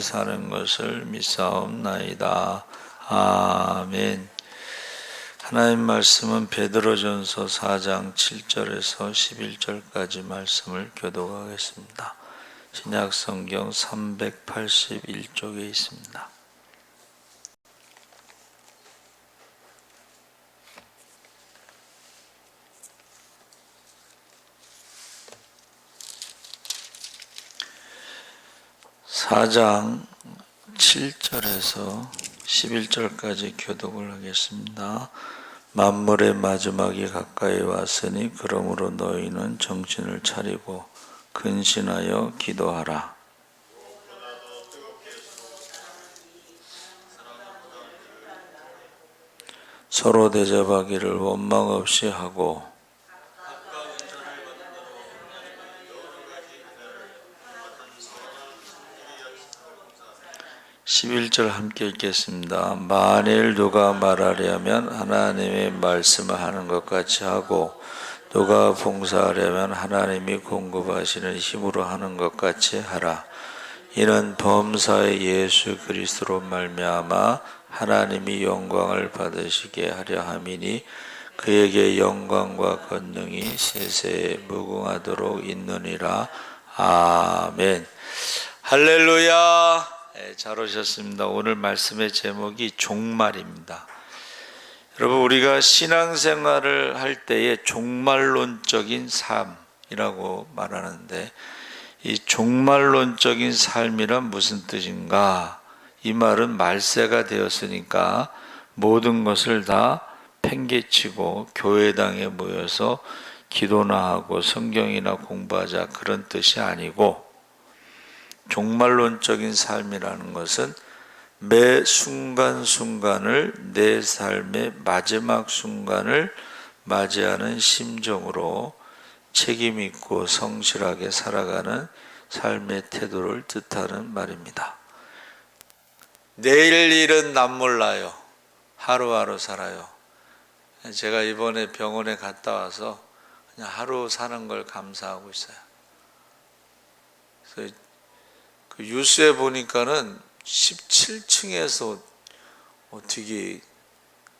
사는 것을 믿사옵나이다. 아멘. 하나님 말씀은 베드로전서 4장 7절에서 11절까지 말씀을 교독하겠습니다. 신약성경 381쪽에 있습니다. (4장) 7절에서 11절까지 교독을 하겠습니다. 만물의 마지막이 가까이 왔으니 그러므로 너희는 정신을 차리고 근신하여 기도하라. 서로 대접하기를 원망 없이 하고 11절 함께 읽겠습니다. 만일 누가 말하려면 하나님의 말씀을 하는 것 같이 하고 누가 봉사하려면 하나님이 공급하시는 힘으로 하는 것 같이 하라. 이는 범사의 예수 그리스도로 말미암아 하나님이 영광을 받으시게 하려 함이니 그에게 영광과 권능이 세세에 무궁하도록 있느니라. 아멘. 할렐루야. 잘 오셨습니다. 오늘 말씀의 제목이 종말입니다. 여러분, 우리가 신앙생활을 할 때에 종말론적인 삶이라고 말하는데, 이 종말론적인 삶이란 무슨 뜻인가? 이 말은 말세가 되었으니까 모든 것을 다 팽개치고 교회당에 모여서 기도나 하고 성경이나 공부하자, 그런 뜻이 아니고, 종말론적인 삶이라는 것은 매 순간순간을 내 삶의 마지막 순간을 맞이하는 심정으로 책임있고 성실하게 살아가는 삶의 태도를 뜻하는 말입니다. 내일 일은 남 몰라요. 하루하루 살아요. 제가 이번에 병원에 갔다 와서 그냥 하루 사는 걸 감사하고 있어요. 그래서 그 뉴스에 보니까는 17층에서 어떻게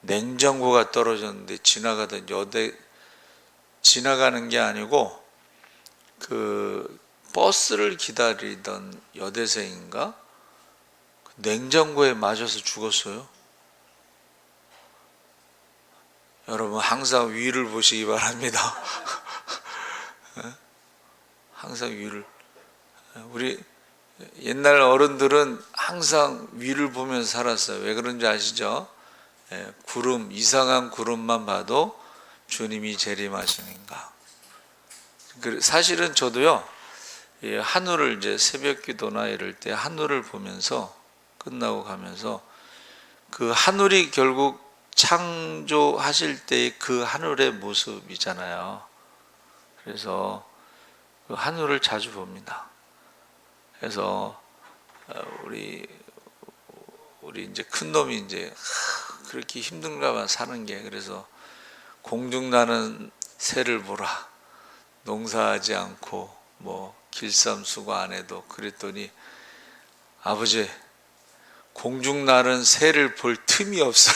냉장고가 떨어졌는데 지나가는 게 아니고 그 버스를 기다리던 여대생인가 그 냉장고에 맞아서 죽었어요. 여러분, 항상 위를 보시기 바랍니다. 항상 위를. 우리 옛날 어른들은 항상 위를 보면서 살았어요. 왜 그런지 아시죠? 구름, 이상한 구름만 봐도 주님이 재림하시는가. 사실은 저도요, 하늘을 이제 새벽 기도나 이럴 때 하늘을 보면서 끝나고 가면서 그 하늘이 결국 창조하실 때의 그 하늘의 모습이잖아요. 그래서 그 하늘을 자주 봅니다. 그래서 우리 이제 큰 놈이 이제 그렇게 힘든가 봐 사는 게. 그래서 공중나는 새를 보라. 농사하지 않고 뭐 길쌈수고 안 해도. 그랬더니 아버지, 공중나는 새를 볼 틈이 없어요.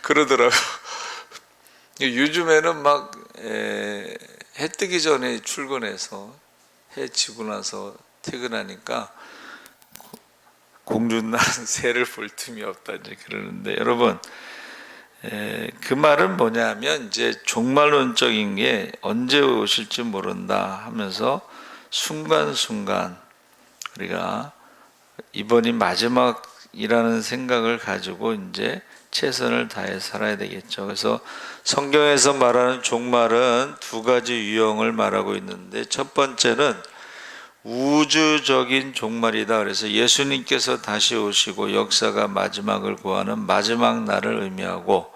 그러더라고요. 요즘에는 막 해 뜨기 전에 출근해서 해 지고 나서 퇴근하니까 공중나는 새를 볼 틈이 없다 이제 그러는데, 여러분, 그 말은 뭐냐면 이제 종말론적인 게 언제 오실지 모른다 하면서 순간순간 우리가 이번이 마지막이라는 생각을 가지고 이제 최선을 다해 살아야 되겠죠. 그래서 성경에서 말하는 종말은 두 가지 유형을 말하고 있는데, 첫 번째는 우주적인 종말이다. 그래서 예수님께서 다시 오시고 역사가 마지막을 구하는 마지막 날을 의미하고,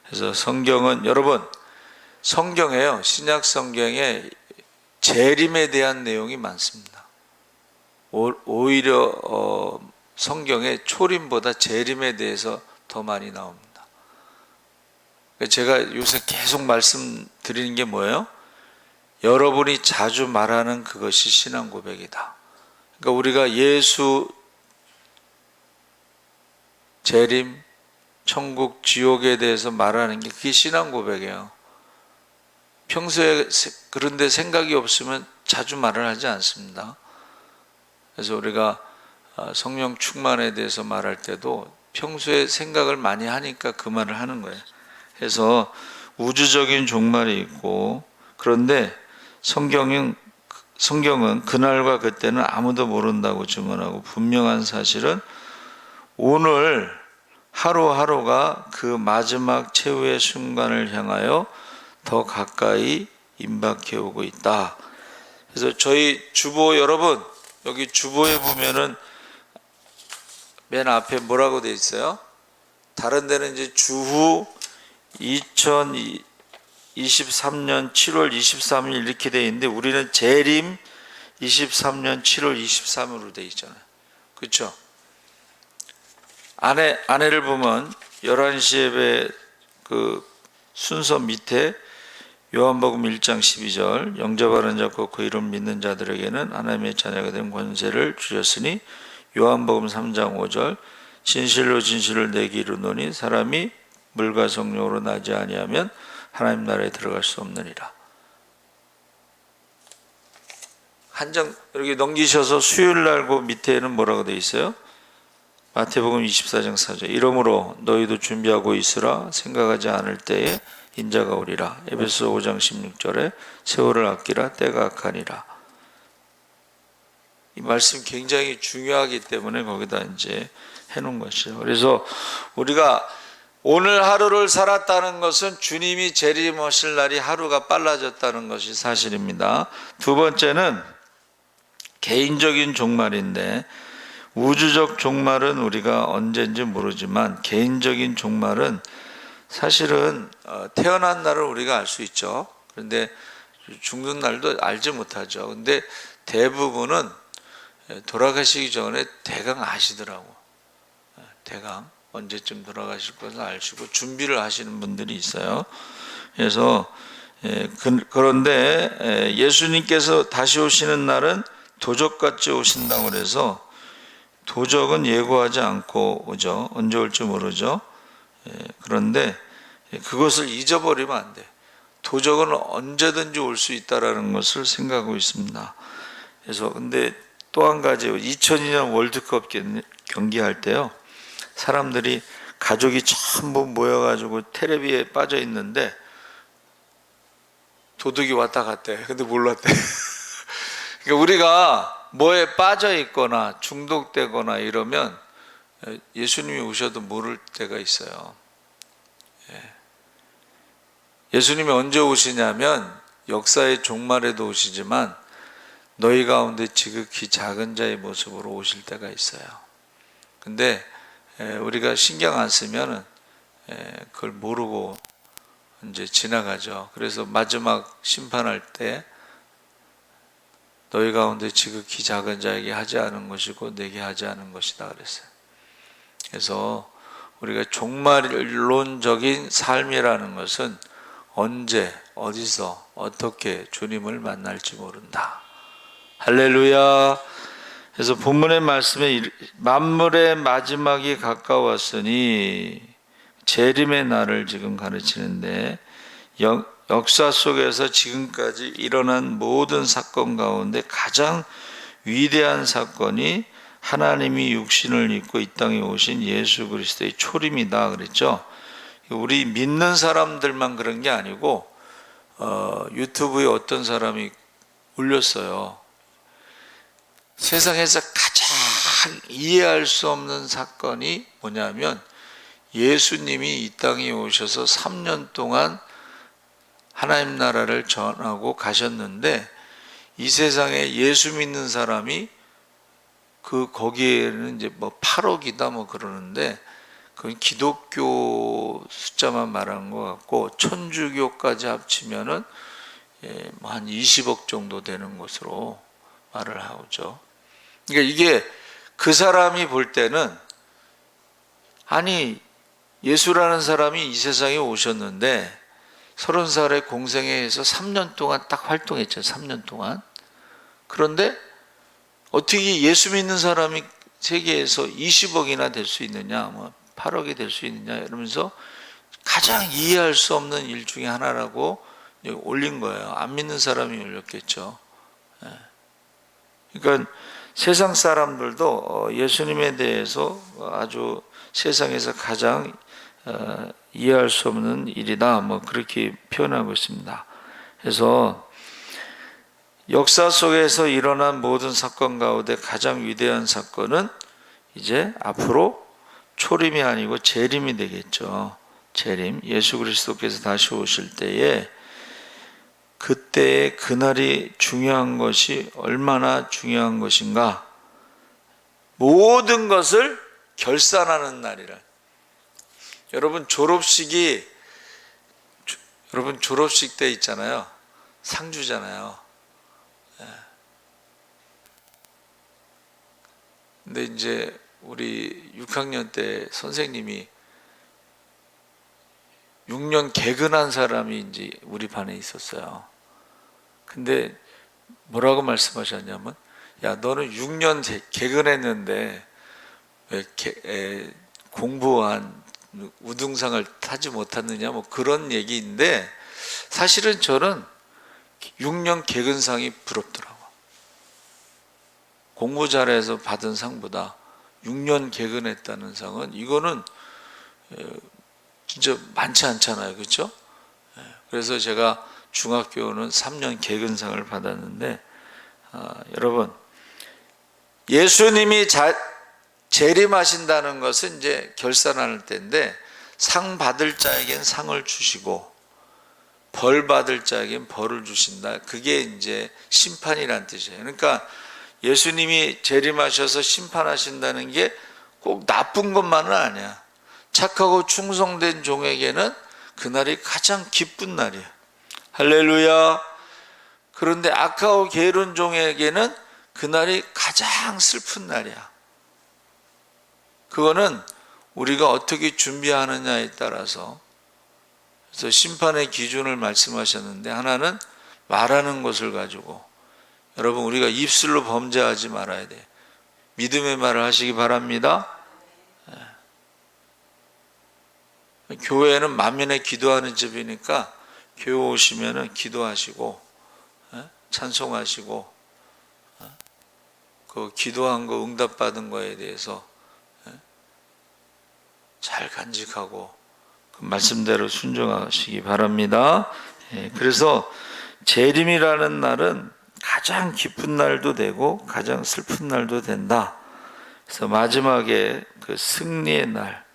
그래서 성경은, 여러분, 성경에요, 신약 성경에 재림에 대한 내용이 많습니다. 오히려 성경에 초림보다 재림에 대해서 더 많이 나옵니다. 제가 요새 계속 말씀드리는 게 뭐예요? 여러분이 자주 말하는 그것이 신앙 고백이다. 그러니까 우리가 예수, 재림, 천국, 지옥에 대해서 말하는 게 그게 신앙 고백이에요. 평소에 그런데 생각이 없으면 자주 말을 하지 않습니다. 그래서 우리가 성령 충만에 대해서 말할 때도 평소에 생각을 많이 하니까 그 말을 하는 거예요. 그래서 우주적인 종말이 있고, 그런데 성경은 그날과 그때는 아무도 모른다고 증언하고, 분명한 사실은 오늘 하루하루가 그 마지막 최후의 순간을 향하여 더 가까이 임박해 오고 있다. 그래서 저희 주보 여러분, 여기 주보에 보면은 맨 앞에 뭐라고 돼 있어요? 다른 데는 이제 주후 2023년 7월 23일 이렇게 돼 있는데, 우리는 재림 23년 7월 23일로 돼 있잖아요. 그렇죠? 안에를 보면 11시 예배 그 순서 밑에 요한복음 1장 12절, 영접하는 자 곧 그 이름 믿는 자들에게는 하나님의 자녀가 된 권세를 주셨으니, 요한복음 3장 5절, 진실로 진실을 내게 이르노니 사람이 물과 성령으로 나지 아니하면 하나님 나라에 들어갈 수 없느니라. 한 장 이렇게 넘기셔서 수요일 날 그 밑에는 뭐라고 돼 있어요? 마태복음 24장 4절, 이러므로 너희도 준비하고 있으라. 생각하지 않을 때에 인자가 오리라. 에베소 5장 16절에 세월을 아끼라. 때가 악하니라. 이 말씀 굉장히 중요하기 때문에 거기다 이제 해놓은 것이죠. 그래서 우리가 오늘 하루를 살았다는 것은 주님이 재림하실 날이 하루가 빨라졌다는 것이 사실입니다. 두 번째는 개인적인 종말인데, 우주적 종말은 우리가 언제인지 모르지만 개인적인 종말은 사실은 태어난 날을 우리가 알 수 있죠. 그런데 죽는 날도 알지 못하죠. 근데 대부분은 돌아가시기 전에 대강 아시더라고. 대강 언제쯤 돌아가실 것을 아시고 준비를 하시는 분들이 있어요. 그래서 그런데 예수님께서 다시 오시는 날은 도적같이 오신다고 그래서, 도적은 예고하지 않고 오죠. 언제 올지 모르죠. 그런데 그것을 잊어버리면 안 돼. 도적은 언제든지 올 수 있다라는 것을 생각하고 있습니다. 그래서 근데 또 한 가지, 2002년 월드컵 경기할 때요, 사람들이 가족이 전부 모여가지고 텔레비에 빠져 있는데 도둑이 왔다 갔대. 근데 몰랐대. 그러니까 우리가 뭐에 빠져 있거나 중독되거나 이러면 예수님이 오셔도 모를 때가 있어요. 예수님이 언제 오시냐면 역사의 종말에도 오시지만 너희 가운데 지극히 작은 자의 모습으로 오실 때가 있어요. 근데 우리가 신경 안 쓰면 그걸 모르고 이제 지나가죠. 그래서 마지막 심판할 때 너희 가운데 지극히 작은 자에게 하지 않은 것이고 내게 하지 않은 것이다 그랬어요. 그래서 우리가 종말론적인 삶이라는 것은 언제, 어디서, 어떻게 주님을 만날지 모른다. 할렐루야. 그래서 본문의 말씀에 만물의 마지막이 가까웠으니, 재림의 날을 지금 가르치는데, 역사 속에서 지금까지 일어난 모든 사건 가운데 가장 위대한 사건이 하나님이 육신을 입고 이 땅에 오신 예수 그리스도의 초림이다 그랬죠. 우리 믿는 사람들만 그런 게 아니고 유튜브에 어떤 사람이 올렸어요. 세상에서 가장 이해할 수 없는 사건이 뭐냐면, 예수님이 이 땅에 오셔서 3년 동안 하나님 나라를 전하고 가셨는데, 이 세상에 예수 믿는 사람이 거기에는 이제 뭐 8억이다 뭐 그러는데, 그건 기독교 숫자만 말하는 것 같고, 천주교까지 합치면은 한 20억 정도 되는 것으로 말을 하죠. 그러니까 이게 그 사람이 볼 때는, 아니 예수라는 사람이 이 세상에 오셨는데 30살의 공생애에서 3년 동안 딱 활동했죠. 3년 동안. 그런데 어떻게 예수 믿는 사람이 세계에서 20억이나 될 수 있느냐, 뭐 8억이 될 수 있느냐 이러면서 가장 이해할 수 없는 일 중에 하나라고 올린 거예요. 안 믿는 사람이 올렸겠죠. 그러니까 세상 사람들도 예수님에 대해서 아주 세상에서 가장 이해할 수 없는 일이다, 뭐 그렇게 표현하고 있습니다. 그래서 역사 속에서 일어난 모든 사건 가운데 가장 위대한 사건은 이제 앞으로 초림이 아니고 재림이 되겠죠. 재림, 예수 그리스도께서 다시 오실 때에 그때의 그날이 중요한 것이 얼마나 중요한 것인가, 모든 것을 결산하는 날이라. 여러분 졸업식 때 있잖아요. 상 주잖아요. 근데 이제 우리 6학년 때 선생님이 6년 개근한 사람이 이제 우리 반에 있었어요. 근데 뭐라고 말씀하셨냐면, 야, 너는 6년 개근했는데 왜 공부한 우등상을 타지 못했느냐, 뭐 그런 얘기인데, 사실은 저는 6년 개근상이 부럽더라고. 공부 잘해서 받은 상보다 6년 개근했다는 상은, 이거는 진짜 많지 않잖아요, 그렇죠? 그래서 제가 중학교는 3년 개근상을 받았는데, 여러분, 예수님이 재림하신다는 것은 이제 결산할 때인데, 상 받을 자에겐 상을 주시고 벌 받을 자에겐 벌을 주신다. 그게 이제 심판이란 뜻이에요. 그러니까 예수님이 재림하셔서 심판하신다는 게 꼭 나쁜 것만은 아니야. 착하고 충성된 종에게는 그날이 가장 기쁜 날이에요. 할렐루야. 그런데 악하고 게으른 종에게는 그날이 가장 슬픈 날이야. 그거는 우리가 어떻게 준비하느냐에 따라서. 그래서 심판의 기준을 말씀하셨는데, 하나는 말하는 것을 가지고, 여러분 우리가 입술로 범죄하지 말아야 돼. 믿음의 말을 하시기 바랍니다. 교회는 만면에 기도하는 집이니까 교회 오시면은 기도하시고 찬송하시고, 그 기도한 거 응답받은 거에 대해서 잘 간직하고 그 말씀대로 순종하시기 바랍니다. 그래서 재림이라는 날은 가장 기쁜 날도 되고 가장 슬픈 날도 된다. 그래서 마지막에 그 승리의 날.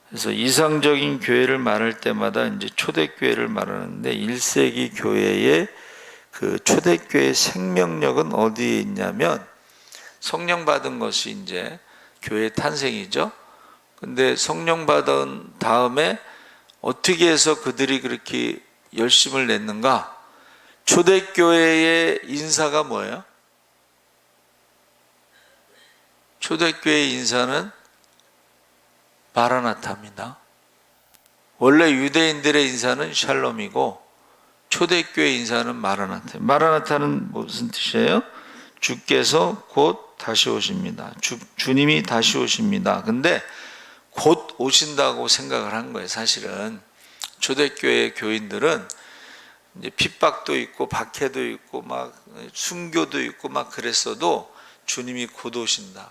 그래서 이상적인 교회를 말할 때마다 이제 초대교회를 말하는데, 1세기 교회의 그 초대교회의 생명력은 어디에 있냐면, 성령 받은 것이 이제 교회 탄생이죠. 근데 성령 받은 다음에 어떻게 해서 그들이 그렇게 열심을 냈는가? 초대교회의 인사가 뭐예요? 초대교회의 인사는 마라나타입니다. 원래 유대인들의 인사는 샬롬이고 초대교회 인사는 마라나타. 마라나타는 무슨 뜻이에요? 주께서 곧 다시 오십니다. 주님이 다시 오십니다. 근데 곧 오신다고 생각을 한 거예요. 사실은 초대교회 교인들은 이제 핍박도 있고 박해도 있고 막 순교도 있고 막 그랬어도 주님이 곧 오신다,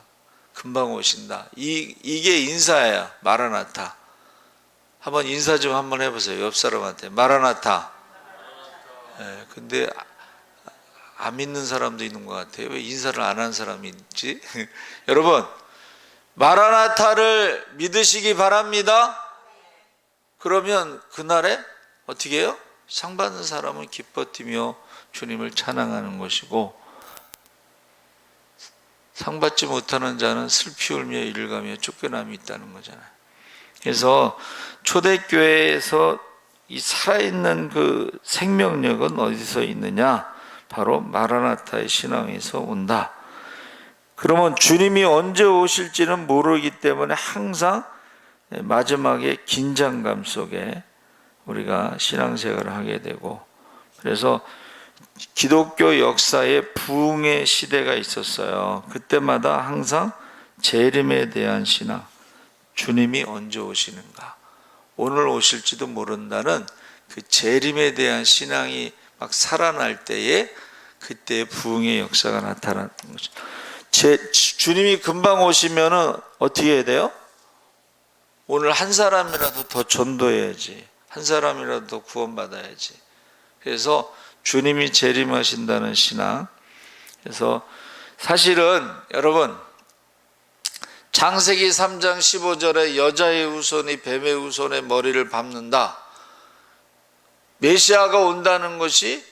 금방 오신다, 이게 인사예요. 마라나타. 한번 인사 좀 한번 해보세요. 옆 사람한테 마라나타. 근데 안 믿는 사람도 있는 것 같아요. 왜 인사를 안 한 사람이 있지? 여러분, 마라나타를 믿으시기 바랍니다. 그러면 그날에 어떻게 해요? 상 받는 사람은 기뻐 뛰며 주님을 찬양하는 것이고, 상 받지 못하는 자는 슬피 울며 이를 가며 쫓겨남이 있다는 거잖아요. 그래서 초대교회에서 이 살아있는 그 생명력은 어디서 있느냐? 바로 마라나타의 신앙에서 온다. 그러면 주님이 언제 오실지는 모르기 때문에 항상 마지막에 긴장감 속에 우리가 신앙생활을 하게 되고, 그래서 기독교 역사에 부흥의 시대가 있었어요. 그때마다 항상 재림에 대한 신앙, 주님이 언제 오시는가, 오늘 오실지도 모른다는 그 재림에 대한 신앙이 막 살아날 때에 그때 부흥의 역사가 나타나는 거죠. 주님이 금방 오시면은 어떻게 해야 돼요? 오늘 한 사람이라도 더 전도해야지, 한 사람이라도 더 구원받아야지. 그래서 주님이 재림하신다는 신앙. 그래서 사실은 여러분, 창세기 3장 15절에 여자의 후손이 뱀의 후손의 머리를 밟는다, 메시아가 온다는 것이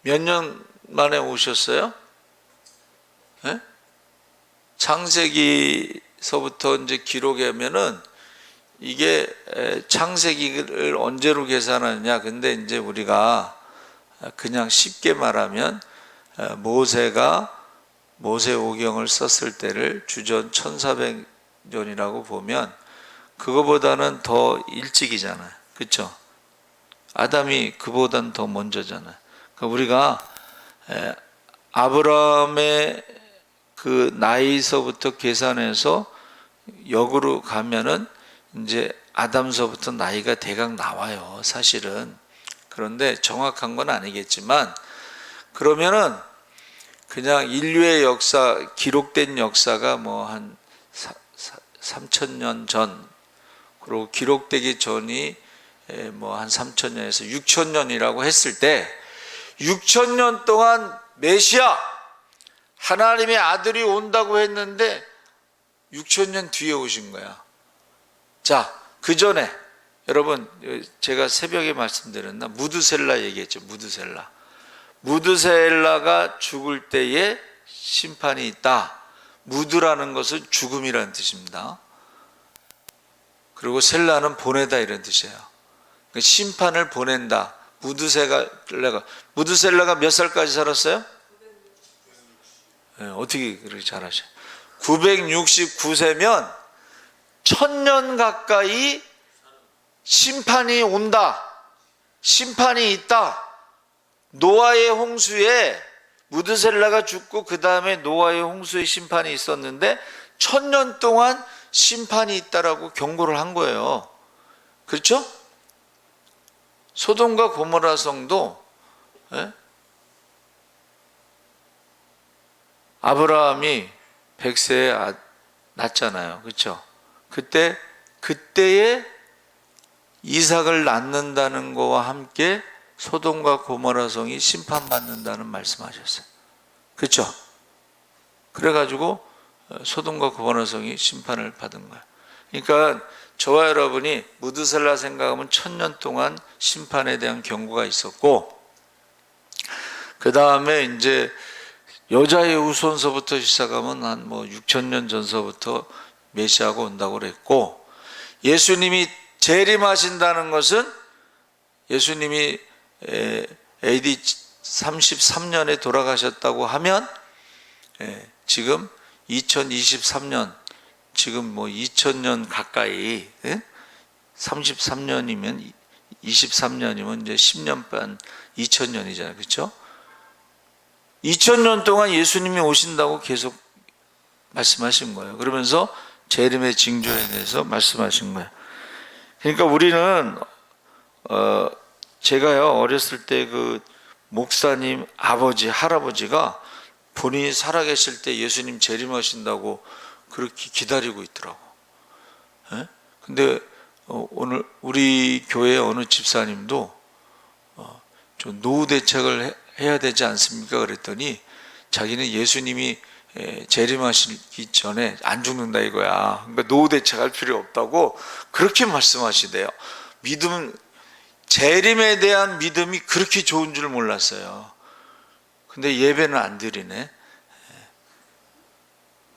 몇 년 만에 오셨어요? 네? 창세기서부터 이제 기록하면은 이게 창세기를 언제로 계산하느냐. 근데 이제 우리가 그냥 쉽게 말하면 모세가 모세오경을 썼을 때를 주전 1400년이라고 보면 그거보다는 더 일찍이잖아요. 그렇죠? 아담이 그보다는 더 먼저잖아요. 그러니까 우리가 아브라함의 그 나이서부터 계산해서 역으로 가면은 이제 아담서부터 나이가 대강 나와요, 사실은. 그런데 정확한 건 아니겠지만, 그러면은 그냥 인류의 역사, 기록된 역사가 뭐 한 3,000년 전, 그리고 기록되기 전이 뭐 한 3,000년에서 6,000년이라고 했을 때 6,000년 동안 메시아, 하나님의 아들이 온다고 했는데 6,000년 뒤에 오신 거야. 자, 그 전에 여러분, 제가 새벽에 말씀드렸나? 무드셀라 얘기했죠. 무드셀라가 죽을 때에 심판이 있다. 무드라는 것은 죽음이라는 뜻입니다. 그리고 셀라는 보내다 이런 뜻이에요. 심판을 보낸다. 무드셀라가 몇 살까지 살았어요? 네, 어떻게 그렇게 잘하셔요? 969세면 1000년 가까이 심판이 온다, 심판이 있다. 노아의 홍수에 무드셀라가 죽고 그 다음에 노아의 홍수의 심판이 있었는데 1000년 동안 심판이 있다라고 경고를 한 거예요. 그렇죠? 소돔과 고모라 성도 아브라함이 100세에 낳잖아요. 그렇죠? 그때에 이삭을 낳는다는 거와 함께 소돔과 고모라 성이 심판받는다는 말씀하셨어요. 그렇죠? 그래가지고 소돔과 고모라 성이 심판을 받은 거예요. 그러니까 저와 여러분이 무드셀라 생각하면 1000년 동안 심판에 대한 경고가 있었고, 그 다음에 이제 여자의 후손서부터 시작하면 한 뭐 6,000년 전서부터 메시아가 온다고 그랬고, 예수님이 재림하신다는 것은 예수님이 AD 33년에 돌아가셨다고 하면 지금 2023년, 지금 뭐 2000년 가까이, 33년이면 23년이면 이제 10년 반 2000년이잖아요. 그렇죠? 2000년 동안 예수님이 오신다고 계속 말씀하신 거예요. 그러면서 재림의 징조에 대해서 말씀하신 거예요. 그러니까 우리는 제가요 어렸을 때 그 목사님 아버지 할아버지가 본인이 살아계실 때 예수님 재림하신다고 그렇게 기다리고 있더라고. 근데 오늘 우리 교회 어느 집사님도 좀 노후 대책을 해야 되지 않습니까? 그랬더니 자기는 예수님이 재림하시기 전에 안 죽는다 이거야. 그러니까 노후 대책할 필요 없다고 그렇게 말씀하시대요. 믿음, 재림에 대한 믿음이 그렇게 좋은 줄 몰랐어요. 근데 예배는 안 드리네.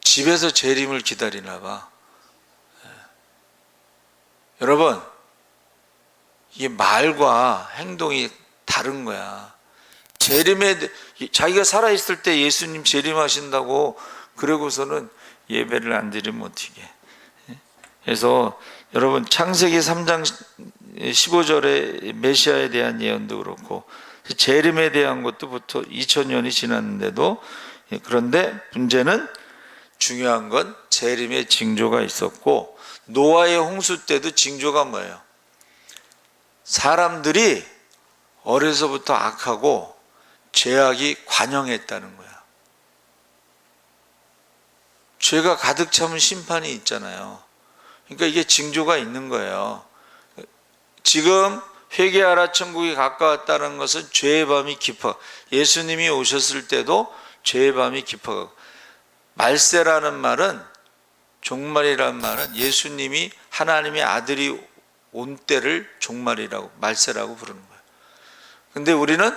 집에서 재림을 기다리나 봐. 여러분, 이게 말과 행동이 다른 거야. 재림에, 자기가 살아있을 때 예수님 재림하신다고 그러고서는 예배를 안 드리면 어떻게. 그래서 여러분, 창세기 3장 15절에 메시아에 대한 예언도 그렇고 재림에 대한 것도부터 2000년이 지났는데도, 그런데 문제는, 중요한 건 재림의 징조가 있었고, 노아의 홍수 때도 징조가 뭐예요? 사람들이 어려서부터 악하고 죄악이 관영했다는 거야. 죄가 가득 차면 심판이 있잖아요. 그러니까 이게 징조가 있는 거예요. 지금 회개하라 천국이 가까웠다는 것은 죄의 밤이 깊어. 예수님이 오셨을 때도 죄의 밤이 깊어가고, 말세라는 말은, 종말이라는 말은 예수님이 하나님의 아들이 온 때를 종말이라고, 말세라고 부르는 거예요. 근데 우리는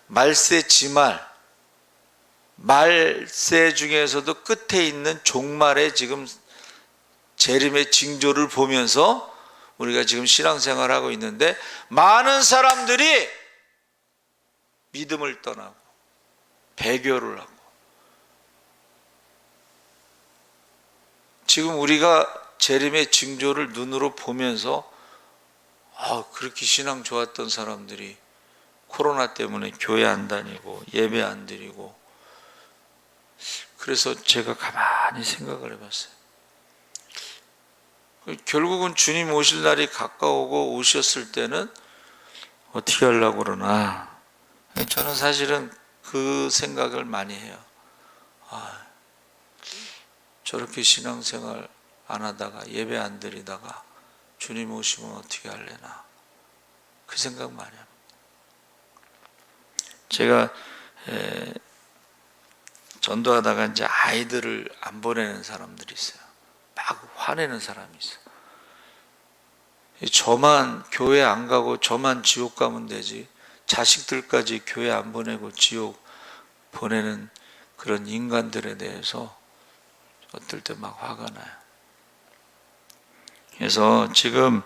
말세 지말, 말세 중에서도 끝에 있는 종말의 지금 재림의 징조를 보면서 우리가 지금 신앙생활을 하고 있는데, 많은 사람들이 믿음을 떠나고 배교를 하고, 지금 우리가 재림의 징조를 눈으로 보면서, 그렇게 신앙 좋았던 사람들이 코로나 때문에 교회 안 다니고 예배 안 드리고, 그래서 제가 가만히 생각을 해봤어요. 결국은 주님 오실 날이 가까우고 오셨을 때는 어떻게 하려고 그러나, 저는 사실은 그 생각을 많이 해요. 저렇게 신앙생활 안 하다가 예배 안 드리다가 주님 오시면 어떻게 할래나, 그 생각 많이 합니다. 제가 전도하다가 이제 아이들을 안 보내는 사람들이 있어요. 막 화내는 사람이 있어요. 저만 교회 안 가고 저만 지옥 가면 되지, 자식들까지 교회 안 보내고 지옥 보내는 그런 인간들에 대해서 어떨 때 막 화가 나요. 그래서 지금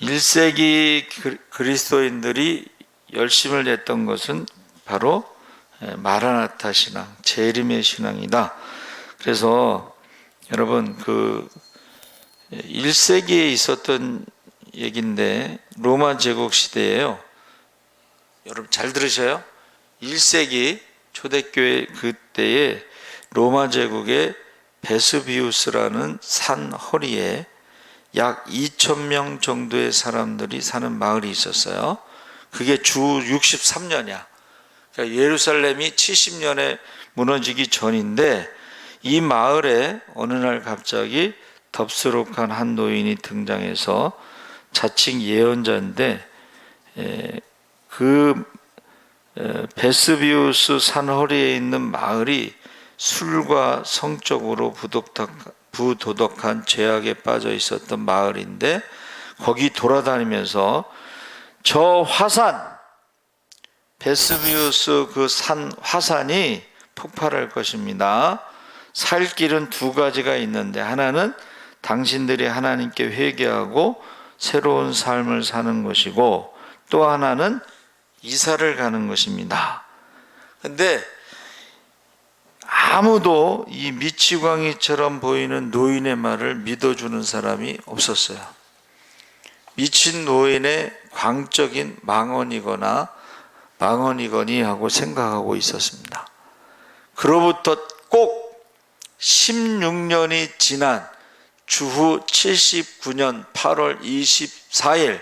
1세기 그리스도인들이 열심을 냈던 것은 바로 마라나타 신앙, 재림의 신앙이다. 그래서 여러분, 그 1세기에 있었던 얘기인데, 로마 제국 시대예요. 여러분 잘 들으셔요. 1세기 초대교회 그때에 로마 제국의 베스비우스라는 산 허리에 약 2,000명 정도의 사람들이 사는 마을이 있었어요. 그게 주 63년이야. 그러니까 예루살렘이 70년에 무너지기 전인데, 이 마을에 어느 날 갑자기 덥수룩한 한 노인이 등장해서, 자칭 예언자인데, 그 베스비우스 산허리에 있는 마을이 술과 성적으로 부도덕한 죄악에 빠져 있었던 마을인데, 거기 돌아다니면서 저 화산, 베스비우스 그 산 화산이 폭발할 것입니다. 살 길은 두 가지가 있는데, 하나는 당신들이 하나님께 회개하고 새로운 삶을 사는 것이고, 또 하나는 이사를 가는 것입니다. 근데 아무도 이 미치광이처럼 보이는 노인의 말을 믿어주는 사람이 없었어요. 미친 노인의 광적인 망언이거니 하고 생각하고 있었습니다. 그로부터 꼭 16년이 지난 주후 79년 8월 24일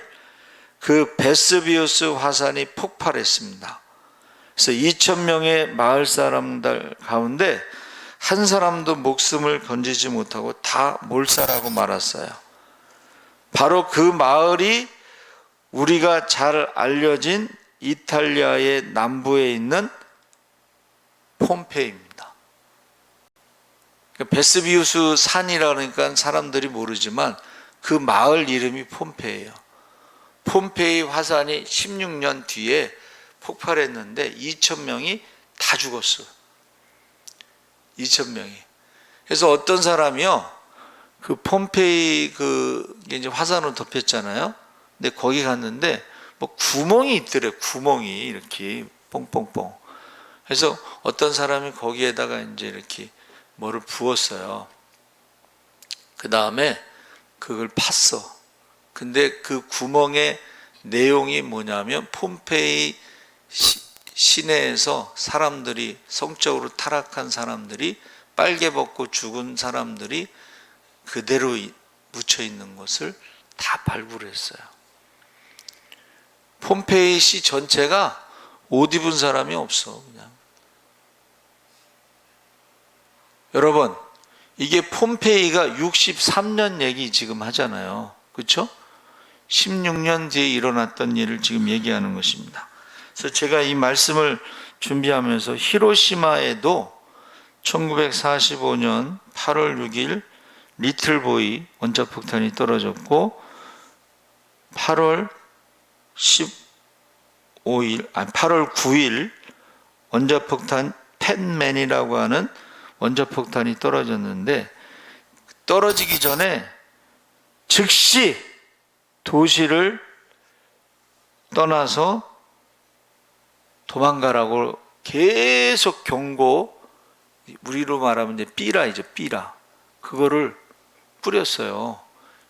그 베스비우스 화산이 폭발했습니다. 그래서 2,000명의 마을 사람들 가운데 한 사람도 목숨을 건지지 못하고 다 몰살하고 말았어요. 바로 그 마을이 우리가 잘 알려진 이탈리아의 남부에 있는 폼페이입니다. 베스비우스 산이라니까 사람들이 모르지만 그 마을 이름이 폼페이예요. 폼페이 화산이 16년 뒤에 폭발했는데 2,000명이 다 죽었어요. 2,000명이. 그래서 어떤 사람이요, 그 폼페이 이제 화산으로 덮였잖아요. 근데 거기 갔는데 뭐 구멍이 있더래. 구멍이 이렇게 뽕뽕뽕. 그래서 어떤 사람이 거기에다가 이제 이렇게 뭐를 부었어요. 그 다음에 그걸 팠어. 근데 그 구멍의 내용이 뭐냐면 폼페이 시내에서 사람들이, 성적으로 타락한 사람들이, 빨개 벗고 죽은 사람들이 그대로 묻혀 있는 것을 다 발굴했어요. 폼페이 시 전체가 옷 입은 사람이 없어. 그냥. 여러분, 이게 폼페이가 63년 얘기 지금 하잖아요. 그렇죠? 16년 뒤에 일어났던 일을 지금 얘기하는 것입니다. 그래서 제가 이 말씀을 준비하면서 히로시마에도 1945년 8월 6일 리틀보이 원자폭탄이 떨어졌고 8월 9일 원자폭탄 펜맨이라고 하는 원자폭탄이 떨어졌는데 떨어지기 전에 즉시 도시를 떠나서 도망가라고 계속 경고, 우리로 말하면 이제 삐라이죠, 삐라. 그거를 뿌렸어요.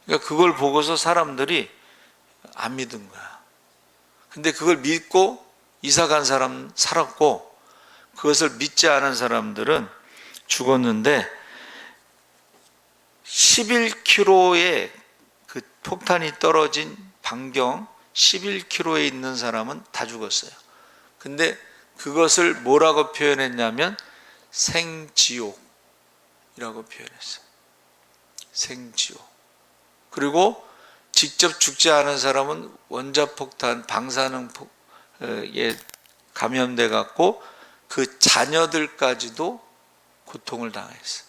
그러니까 그걸 보고서 사람들이 안 믿은 거야. 근데 그걸 믿고 이사 간 사람 살았고 그것을 믿지 않은 사람들은 죽었는데 11km의 그 폭탄이 떨어진 반경 11km에 있는 사람은 다 죽었어요. 근데 그것을 뭐라고 표현했냐면 생지옥이라고 표현했어요. 생지옥. 그리고 직접 죽지 않은 사람은 원자폭탄 방사능에 감염돼 갖고 그 자녀들까지도 고통을 당했어요.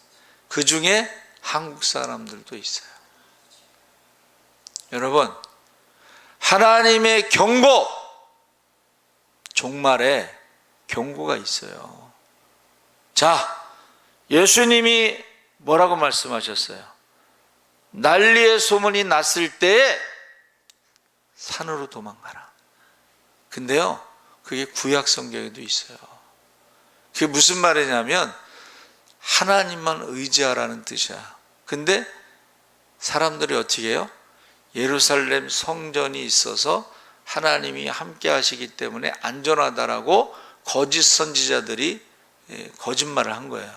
그 중에 한국 사람들도 있어요. 여러분, 하나님의 경고, 종말에 경고가 있어요. 자, 예수님이 뭐라고 말씀하셨어요? 난리의 소문이 났을 때에 산으로 도망가라. 근데요, 그게 구약 성경에도 있어요. 그게 무슨 말이냐면 하나님만 의지하라는 뜻이야. 근데 사람들이 어떻게 해요? 예루살렘 성전이 있어서 하나님이 함께 하시기 때문에 안전하다라고 거짓 선지자들이 거짓말을 한 거예요.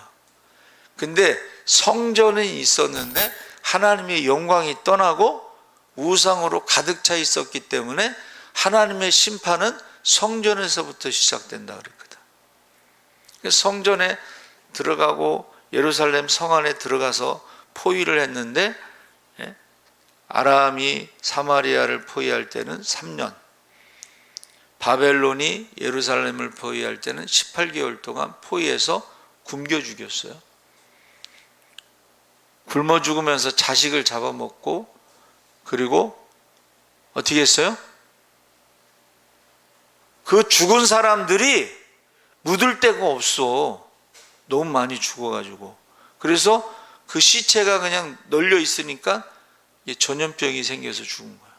근데 성전은 있었는데 하나님의 영광이 떠나고 우상으로 가득 차 있었기 때문에 하나님의 심판은 성전에서부터 시작된다 그랬거든. 성전에 들어가고 예루살렘 성 안에 들어가서 포위를 했는데 아람이 사마리아를 포위할 때는 3년, 바벨론이 예루살렘을 포위할 때는 18개월 동안 포위해서 굶겨 죽였어요. 굶어 죽으면서 자식을 잡아먹고, 그리고 어떻게 했어요? 그 죽은 사람들이 묻을 데가 없어. 너무 많이 죽어가지고. 그래서 그 시체가 그냥 널려 있으니까 전염병이 생겨서 죽은 거예요.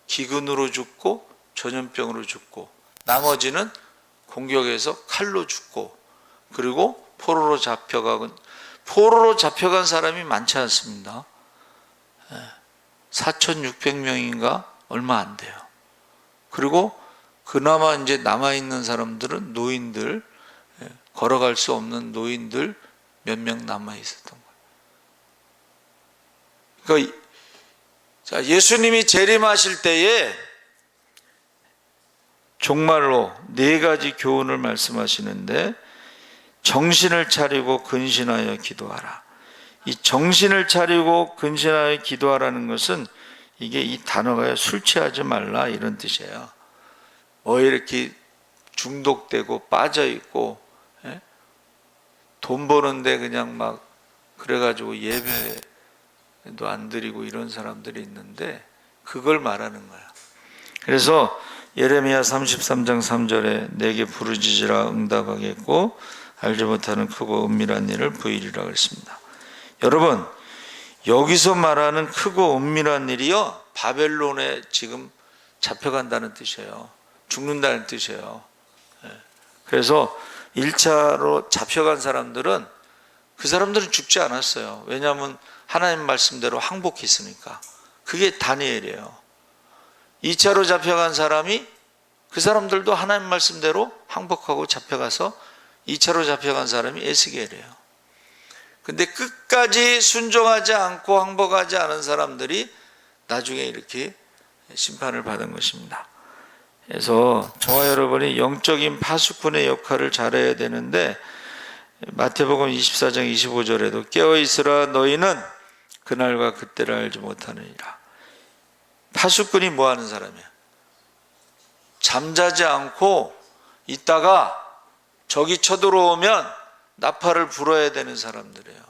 기근으로 죽고 전염병으로 죽고, 나머지는 공격해서 칼로 죽고, 그리고 포로로 잡혀간 사람이 많지 않습니다. 4,600명인가 얼마 안 돼요. 그리고 그나마 이제 남아있는 사람들은 노인들, 걸어갈 수 없는 노인들 몇 명 남아있었던 거예요. 그러니까 자, 예수님이 재림하실 때에 종말로 4가지 교훈을 말씀하시는데, 정신을 차리고 근신하여 기도하라. 이 정신을 차리고 근신하여 기도하라는 것은 이게 이 단어가 술 취하지 말라 이런 뜻이에요. 이렇게 중독되고 빠져있고 돈 버는데 그냥 막 그래가지고 예배도 안 드리고 이런 사람들이 있는데 그걸 말하는 거야. 그래서 예레미야 33장 3절에 내게 부르짖으라 응답하겠고 알지 못하는 크고 은밀한 일을 보이리라 그랬습니다. 여러분, 여기서 말하는 크고 은밀한 일이요, 바벨론에 지금 잡혀간다는 뜻이에요. 죽는다는 뜻이에요. 그래서 1차로 잡혀간 사람들은 그 사람들은 죽지 않았어요. 왜냐하면 하나님 말씀대로 항복했으니까. 그게 다니엘이에요. 2차로 잡혀간 사람이 그 사람들도 하나님 말씀대로 항복하고 잡혀가서 2차로 잡혀간 사람이 에스겔이에요. 근데 끝까지 순종하지 않고 항복하지 않은 사람들이 나중에 이렇게 심판을 받은 것입니다. 그래서 저와 여러분이 영적인 파수꾼의 역할을 잘해야 되는데, 마태복음 24장 25절에도 깨어있으라 너희는 그날과 그때를 알지 못하느니라. 파수꾼이 뭐 하는 사람이야? 잠자지 않고 있다가 적이 쳐들어오면 나팔을 불어야 되는 사람들이에요.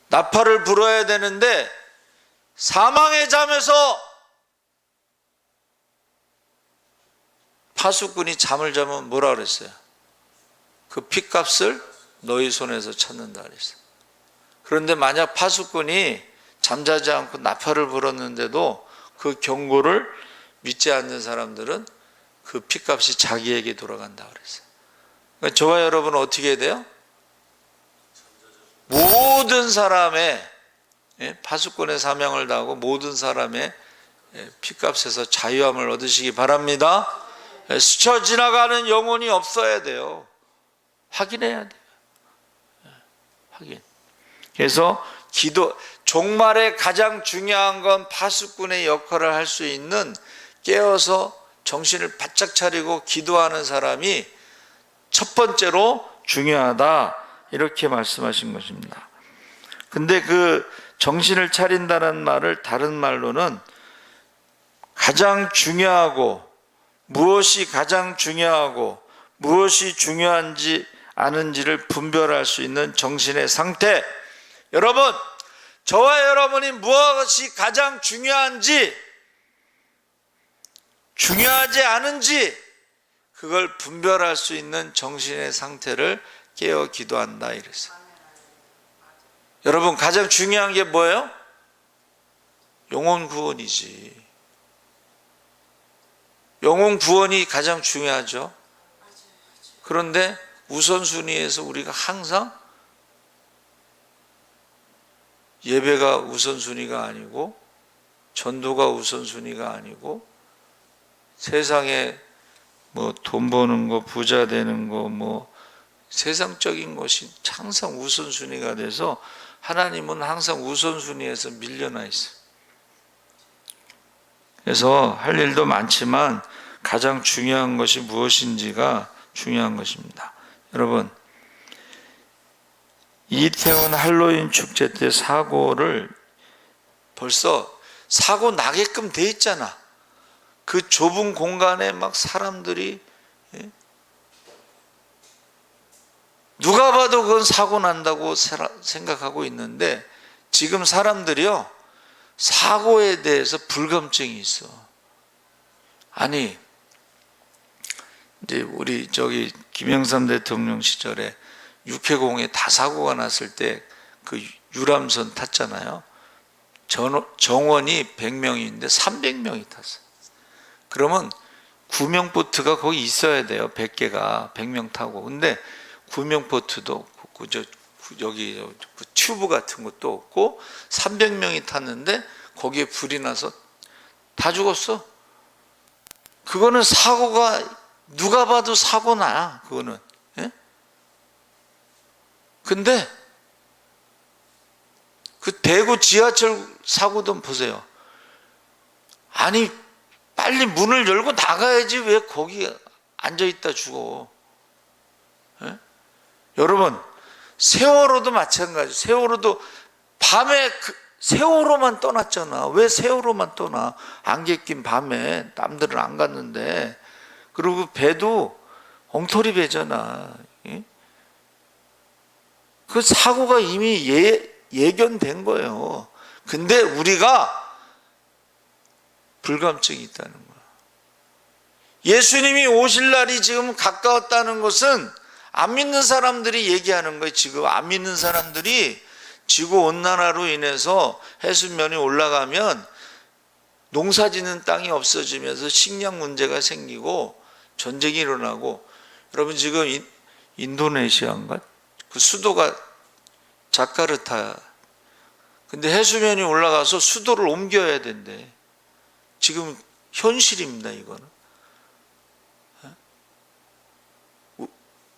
나팔을 불어야 되는데 사망의 잠에서 파수꾼이 잠을 자면 뭐라 그랬어요? 그 핏값을 너희 손에서 찾는다 그랬어요. 그런데 만약 파수꾼이 잠자지 않고 나팔을 불었는데도 그 경고를 믿지 않는 사람들은 그 핏값이 자기에게 돌아간다 그랬어요. 그러니까 저와 여러분은 어떻게 해야 돼요? 모든 사람의 파수꾼의 사명을 다하고 모든 사람의 핏값에서 자유함을 얻으시기 바랍니다. 스쳐 지나가는 영혼이 없어야 돼요. 확인해야 돼요. 확인. 그래서 종말에 가장 중요한 건 파수꾼의 역할을 할 수 있는, 깨어서 정신을 바짝 차리고 기도하는 사람이 첫 번째로 중요하다, 이렇게 말씀하신 것입니다. 근데 그 정신을 차린다는 말을 다른 말로는 가장 중요하고, 무엇이 가장 중요하고 무엇이 중요한지 아는지를 분별할 수 있는 정신의 상태. 여러분, 저와 여러분이 무엇이 가장 중요한지, 중요하지 않은지 그걸 분별할 수 있는 정신의 상태를 깨어 기도한다 이랬어요. 여러분, 가장 중요한 게 뭐예요? 영혼 구원이지. 영혼 구원이 가장 중요하죠. 그런데 우선순위에서 우리가 항상 예배가 우선순위가 아니고, 전도가 우선순위가 아니고, 세상에 뭐 돈 버는 거, 부자 되는 거, 뭐 세상적인 것이 항상 우선순위가 돼서 하나님은 항상 우선순위에서 밀려나 있어요. 그래서 할 일도 많지만 가장 중요한 것이 무엇인지가 중요한 것입니다. 여러분, 이태원 할로윈 축제 때 사고를 벌써 사고 나게끔 돼 있잖아. 그 좁은 공간에 막 사람들이, 누가 봐도 그건 사고 난다고 생각하고 있는데, 지금 사람들이요, 사고에 대해서 불감증이 있어. 아니, 이제 우리 김영삼 대통령 시절에 육해공에 다 사고가 났을 때 그 유람선 탔잖아요. 정원이 100명인데 300명이 탔어요. 그러면 구명보트가 거기 있어야 돼요. 100개가 100명 타고. 근데 구명보트도 없고, 여기 그 튜브 같은 것도 없고, 300명이 탔는데 거기에 불이 나서 다 죽었어. 그거는 사고가, 누가 봐도 사고나, 그거는. 예? 근데 그 대구 지하철 사고도 보세요. 아니, 빨리 문을 열고 나가야지 왜 거기 앉아있다 죽어. 예? 여러분, 세월호도 마찬가지. 세월호도 밤에 세월호만 떠났잖아. 왜 세월호만 떠나? 안개 낀 밤에 남들은 안 갔는데. 그리고 배도 엉터리 배잖아. 예? 그 사고가 이미 예견된 거예요. 근데 우리가 불감증이 있다는 거야. 예수님이 오실 날이 지금 가까웠다는 것은 안 믿는 사람들이 얘기하는 거예요. 지금 안 믿는 사람들이 지구온난화로 인해서 해수면이 올라가면 농사짓는 땅이 없어지면서 식량 문제가 생기고 전쟁이 일어나고, 여러분 지금 인도네시아인가? 그 수도가 자카르타. 근데 해수면이 올라가서 수도를 옮겨야 된대. 지금 현실입니다, 이거는.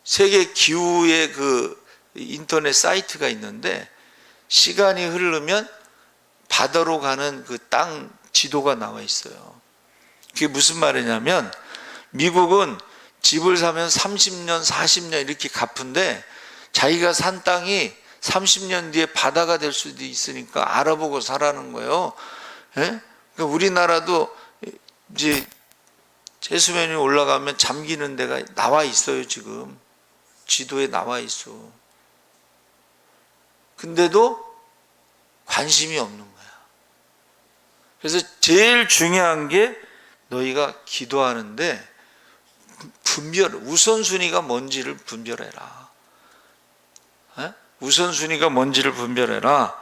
세계 기후의 그 인터넷 사이트가 있는데 시간이 흐르면 바다로 가는 그 땅 지도가 나와 있어요. 그게 무슨 말이냐면 미국은 집을 사면 30년, 40년 이렇게 갚은데 자기가 산 땅이 30년 뒤에 바다가 될 수도 있으니까 알아보고 사라는 거예요. 예? 그러니까 우리나라도 이제 해수면이 올라가면 잠기는 데가 나와 있어요. 지금 지도에 나와 있어. 근데도 관심이 없는 거야. 그래서 제일 중요한 게 너희가 기도하는데 우선순위가 뭔지를 분별해라. 에? 우선순위가 뭔지를 분별해라.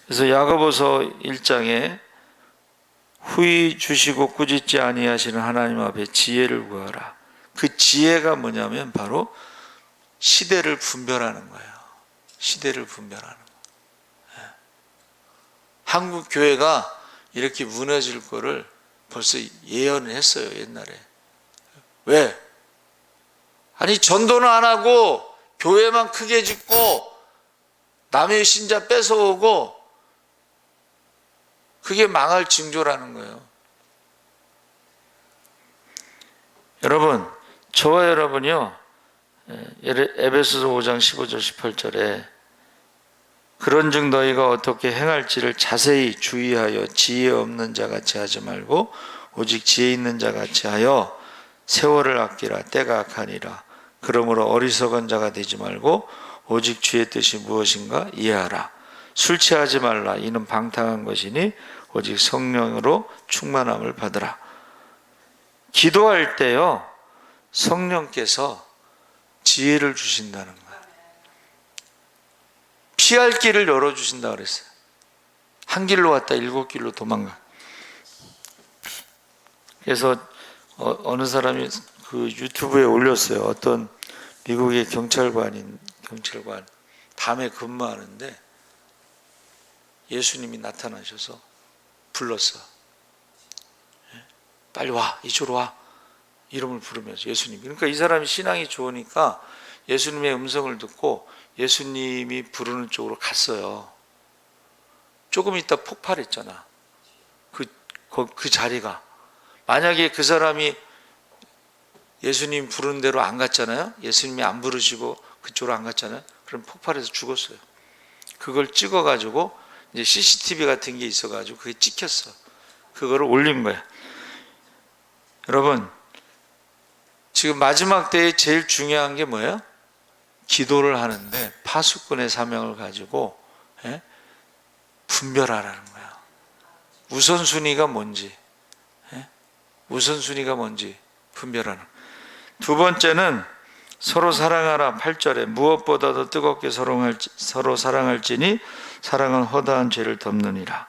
그래서 야고보서 1장에 후히 주시고 꾸짖지 아니하시는 하나님 앞에 지혜를 구하라. 그 지혜가 뭐냐면 바로 시대를 분별하는 거예요. 시대를 분별하는 거예요. 한국 교회가 이렇게 무너질 거를 벌써 예언을 했어요. 옛날에. 왜? 아니 전도는 안 하고 교회만 크게 짓고 남의 신자 뺏어오고 그게 망할 징조라는 거예요. 여러분, 저와 여러분이요, 에베소서 5장 15절 18절에 그런즉 너희가 어떻게 행할지를 자세히 주의하여 지혜 없는 자 같이 하지 말고 오직 지혜 있는 자 같이 하여 세월을 아끼라. 때가 악하니라. 그러므로 어리석은 자가 되지 말고 오직 주의 뜻이 무엇인가 이해하라. 술 취하지 말라. 이는 방탕한 것이니 오직 성령으로 충만함을 받으라. 기도할 때요, 성령께서 지혜를 주신다는 거예요. 피할 길을 열어주신다 그랬어요. 한 길로 왔다 7길로 도망가. 그래서 어느 사람이 그 유튜브에 올렸어요. 어떤 미국의 경찰관 밤에 근무하는데 예수님이 나타나셔서 불렀어. 빨리 와, 이쪽으로 와. 이름을 부르면서 예수님. 그러니까 이 사람이 신앙이 좋으니까 예수님의 음성을 듣고 예수님이 부르는 쪽으로 갔어요. 조금 있다 폭발했잖아. 그 자리가. 만약에 그 사람이 예수님 부르는 대로 안 갔잖아요. 예수님이 안 부르시고 그쪽으로 안 갔잖아요. 그럼 폭발해서 죽었어요. 그걸 찍어가지고 이제 CCTV 같은 게 있어가지고 그게 찍혔어. 그거를 올린 거야. 여러분, 지금 마지막 때에 제일 중요한 게 뭐예요? 기도를 하는데 파수꾼의 사명을 가지고 분별하라는 거야. 우선순위가 뭔지, 우선순위가 뭔지 분별하는. 두 번째는 서로 사랑하라. 8절에 무엇보다도 뜨겁게 서로 사랑할지니 사랑은 허다한 죄를 덮느니라.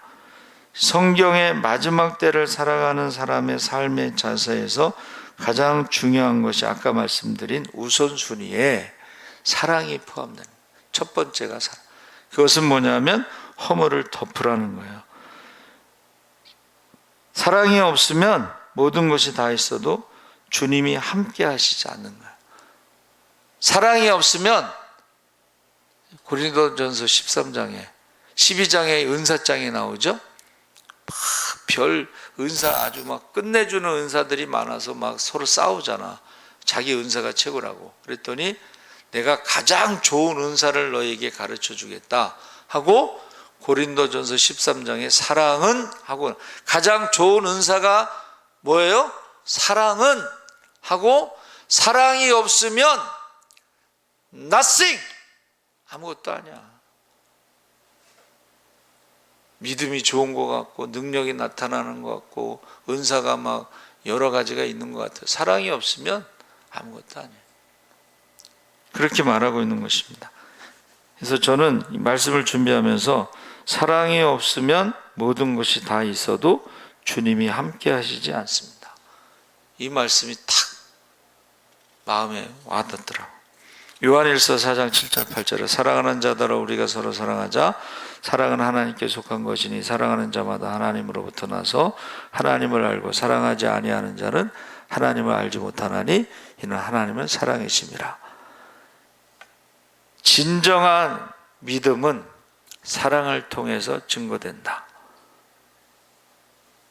성경의 마지막 때를 살아가는 사람의 삶의 자세에서 가장 중요한 것이 아까 말씀드린 우선순위에 사랑이 포함된 첫 번째가 사랑. 그것은 뭐냐면 허물을 덮으라는 거예요. 사랑이 없으면 모든 것이 다 있어도 주님이 함께 하시지 않는 거예요. 사랑이 없으면 고린도전서 13장에 12장에 은사장에 나오죠. 막 별 은사 아주 막 끝내주는 은사들이 많아서 막 서로 싸우잖아. 자기 은사가 최고라고. 그랬더니 내가 가장 좋은 은사를 너에게 가르쳐 주겠다 하고 고린도전서 13장에 사랑은 하고 가장 좋은 은사가 뭐예요? 사랑은 하고 사랑이 없으면 nothing 아무것도 아니야. 믿음이 좋은 것 같고 능력이 나타나는 것 같고 은사가 막 여러 가지가 있는 것 같아요. 사랑이 없으면 아무것도 아니에요. 그렇게 말하고 있는 것입니다. 그래서 저는 이 말씀을 준비하면서 사랑이 없으면 모든 것이 다 있어도 주님이 함께 하시지 않습니다. 이 말씀이 탁 마음에 와닿더라고요. 요한일서 4장 7절 8절에 사랑하는 자들아 우리가 서로 사랑하자. 사랑은 하나님께 속한 것이니 사랑하는 자마다 하나님으로부터 나서 하나님을 알고 사랑하지 아니하는 자는 하나님을 알지 못하나니 이는 하나님은 사랑이심이라. 진정한 믿음은 사랑을 통해서 증거된다.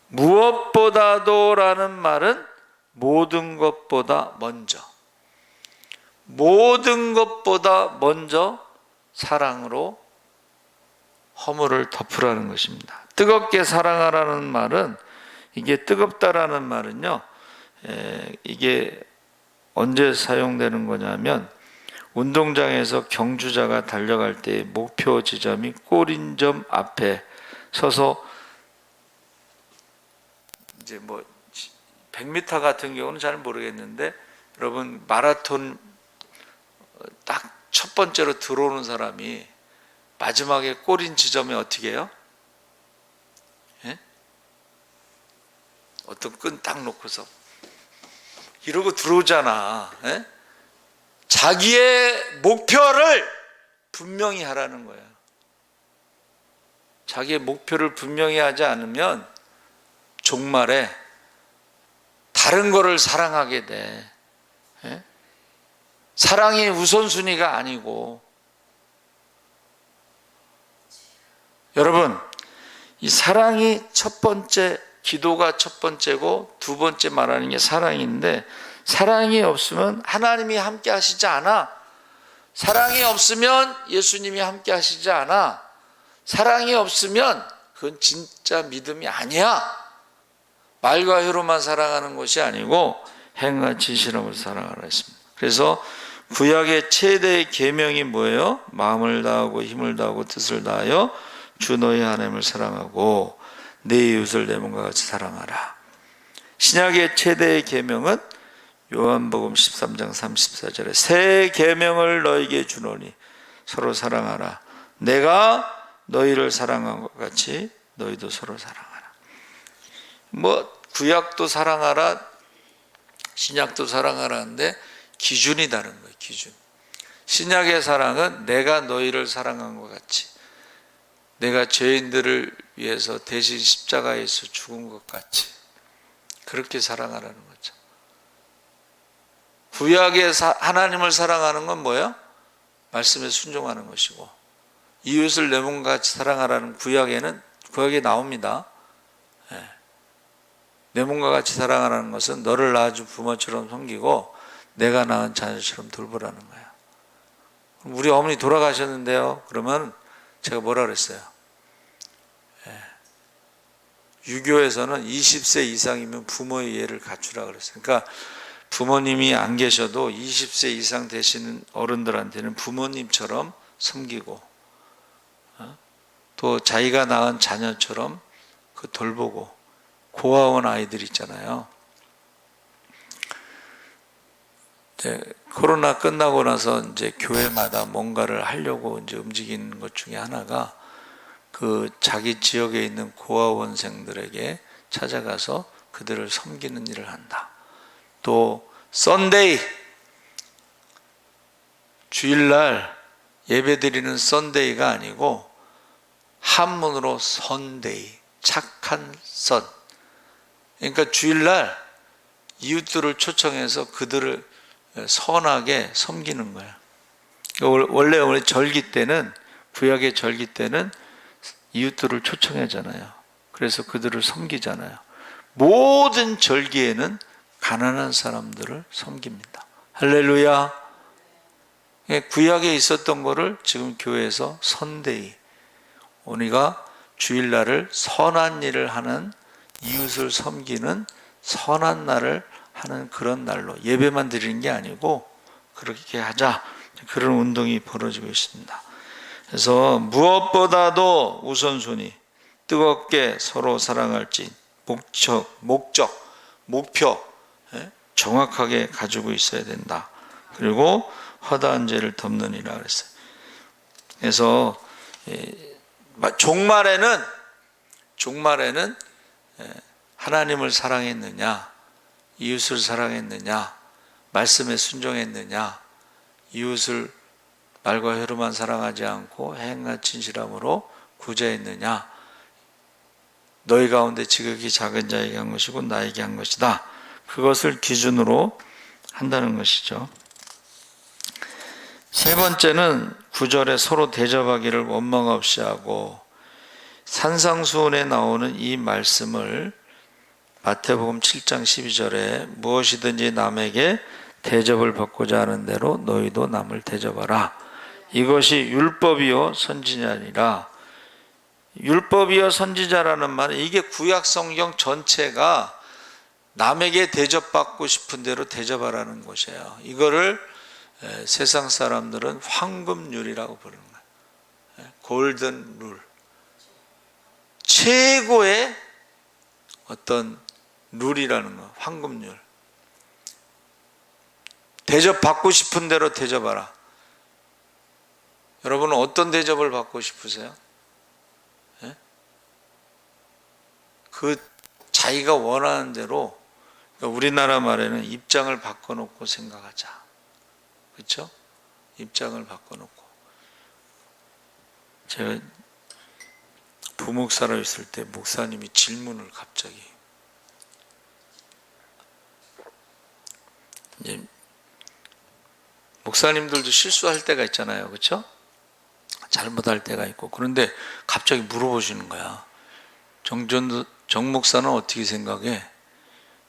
무엇보다도 라는 말은 모든 것보다 먼저, 모든 것보다 먼저 사랑으로 허물을 덮으라는 것입니다. 뜨겁게 사랑하라는 말은, 이게 뜨겁다라는 말은요, 이게 언제 사용되는 거냐면 운동장에서 경주자가 달려갈 때 목표 지점이 골인점 앞에 서서 이제 뭐 100m 같은 경우는 잘 모르겠는데, 여러분 마라톤 딱 첫 번째로 들어오는 사람이 마지막에 골인 지점에 어떻게 해요? 예? 어떤 끈 딱 놓고서 이러고 들어오잖아. 예? 자기의 목표를 분명히 하라는 거예요. 자기의 목표를 분명히 하지 않으면 종말에 다른 거를 사랑하게 돼. 예? 사랑이 우선순위가 아니고. 여러분, 이 사랑이 첫 번째, 기도가 첫 번째고 두 번째 말하는 게 사랑인데, 사랑이 없으면 하나님이 함께 하시지 않아. 사랑이 없으면 예수님이 함께 하시지 않아. 사랑이 없으면 그건 진짜 믿음이 아니야. 말과 혀로만 사랑하는 것이 아니고 행과 진실함으로 사랑하라 했습니다. 그래서 구약의 최대의 계명이 뭐예요? 마음을 다하고 힘을 다하고 뜻을 다하여 주 너희 하나님을 사랑하고 내 이웃을 내 몸과 같이 사랑하라. 신약의 최대의 계명은 요한복음 13장 34절에 새 계명을 너희에게 주노니 서로 사랑하라. 내가 너희를 사랑한 것 같이 너희도 서로 사랑하라. 뭐 구약도 사랑하라, 신약도 사랑하라는데 기준이 다른 거예요. 기준. 신약의 사랑은 내가 너희를 사랑한 것 같이, 내가 죄인들을 위해서 대신 십자가에서 죽은 것 같이 그렇게 사랑하라는 거죠. 구약의 하나님을 사랑하는 건 뭐예요? 말씀에 순종하는 것이고, 이웃을 내 몸과 같이 사랑하라는 구약에 나옵니다. 내 몸과 같이 사랑하라는 것은 너를 낳아준 부모처럼 섬기고 내가 낳은 자녀처럼 돌보라는 거예요. 우리 어머니 돌아가셨는데요. 그러면 제가 뭐라 그랬어요? 유교에서는 20세 이상이면 부모의 예를 갖추라 그랬어요. 그러니까 부모님이 안 계셔도 20세 이상 되시는 어른들한테는 부모님처럼 섬기고, 또 자기가 낳은 자녀처럼 그 돌보고, 고아원 아이들 있잖아요. 이제 코로나 끝나고 나서 이제 교회마다 뭔가를 하려고 이제 움직이는 것 중에 하나가 그 자기 지역에 있는 고아원생들에게 찾아가서 그들을 섬기는 일을 한다. 또 썬데이, 주일날 예배드리는 썬데이가 아니고 한문으로 선데이, 착한 선. 그러니까 주일날 이웃들을 초청해서 그들을 선하게 섬기는 거예요. 원래 우리 절기 때는, 구약의 절기 때는 이웃들을 초청하잖아요. 그래서 그들을 섬기잖아요. 모든 절기에는 가난한 사람들을 섬깁니다. 할렐루야. 구약에 있었던 거를 지금 교회에서 선데이, 우리가 주일날을 선한 일을 하는, 이웃을 섬기는 선한 날을 하는 그런 날로, 예배만 드리는 게 아니고 그렇게 하자, 그런 운동이 벌어지고 있습니다. 그래서 무엇보다도 우선순위, 뜨겁게 서로 사랑할지 목표 정확하게 가지고 있어야 된다. 그리고 허다한 죄를 덮느니라 그랬어요. 그래서 종말에는 하나님을 사랑했느냐, 이웃을 사랑했느냐, 말씀에 순종했느냐, 이웃을 말과 혀로만 사랑하지 않고 행과 진실함으로 구제했느냐, 너희 가운데 지극히 작은 자에게 한 것이고 나에게 한 것이다. 그것을 기준으로 한다는 것이죠. 세 번째는 9절에 서로 대접하기를 원망 없이 하고, 산상수훈에 나오는 이 말씀을 마태복음 7장 12절에 무엇이든지 남에게 대접을 받고자 하는 대로 너희도 남을 대접하라. 이것이 율법이요 선지자니라. 율법이요 선지자라는 말은 이게 구약 성경 전체가 남에게 대접받고 싶은 대로 대접하라는 것이에요. 이거를 세상 사람들은 황금률이라고 부르는 거예요. 골든 룰. 최고의 어떤 룰이라는 거, 황금률. 대접받고 싶은 대로 대접하라. 여러분은 어떤 대접을 받고 싶으세요? 예? 그 자기가 원하는 대로, 그러니까 우리나라 말에는 입장을 바꿔놓고 생각하자. 그렇죠? 입장을 바꿔놓고. 제가 부목사로 있을 때 목사님이 질문을 갑자기, 이제 목사님들도 실수할 때가 있잖아요. 그렇죠? 잘못할 때가 있고. 그런데 갑자기 물어보시는 거야. 정 목사는 어떻게 생각해?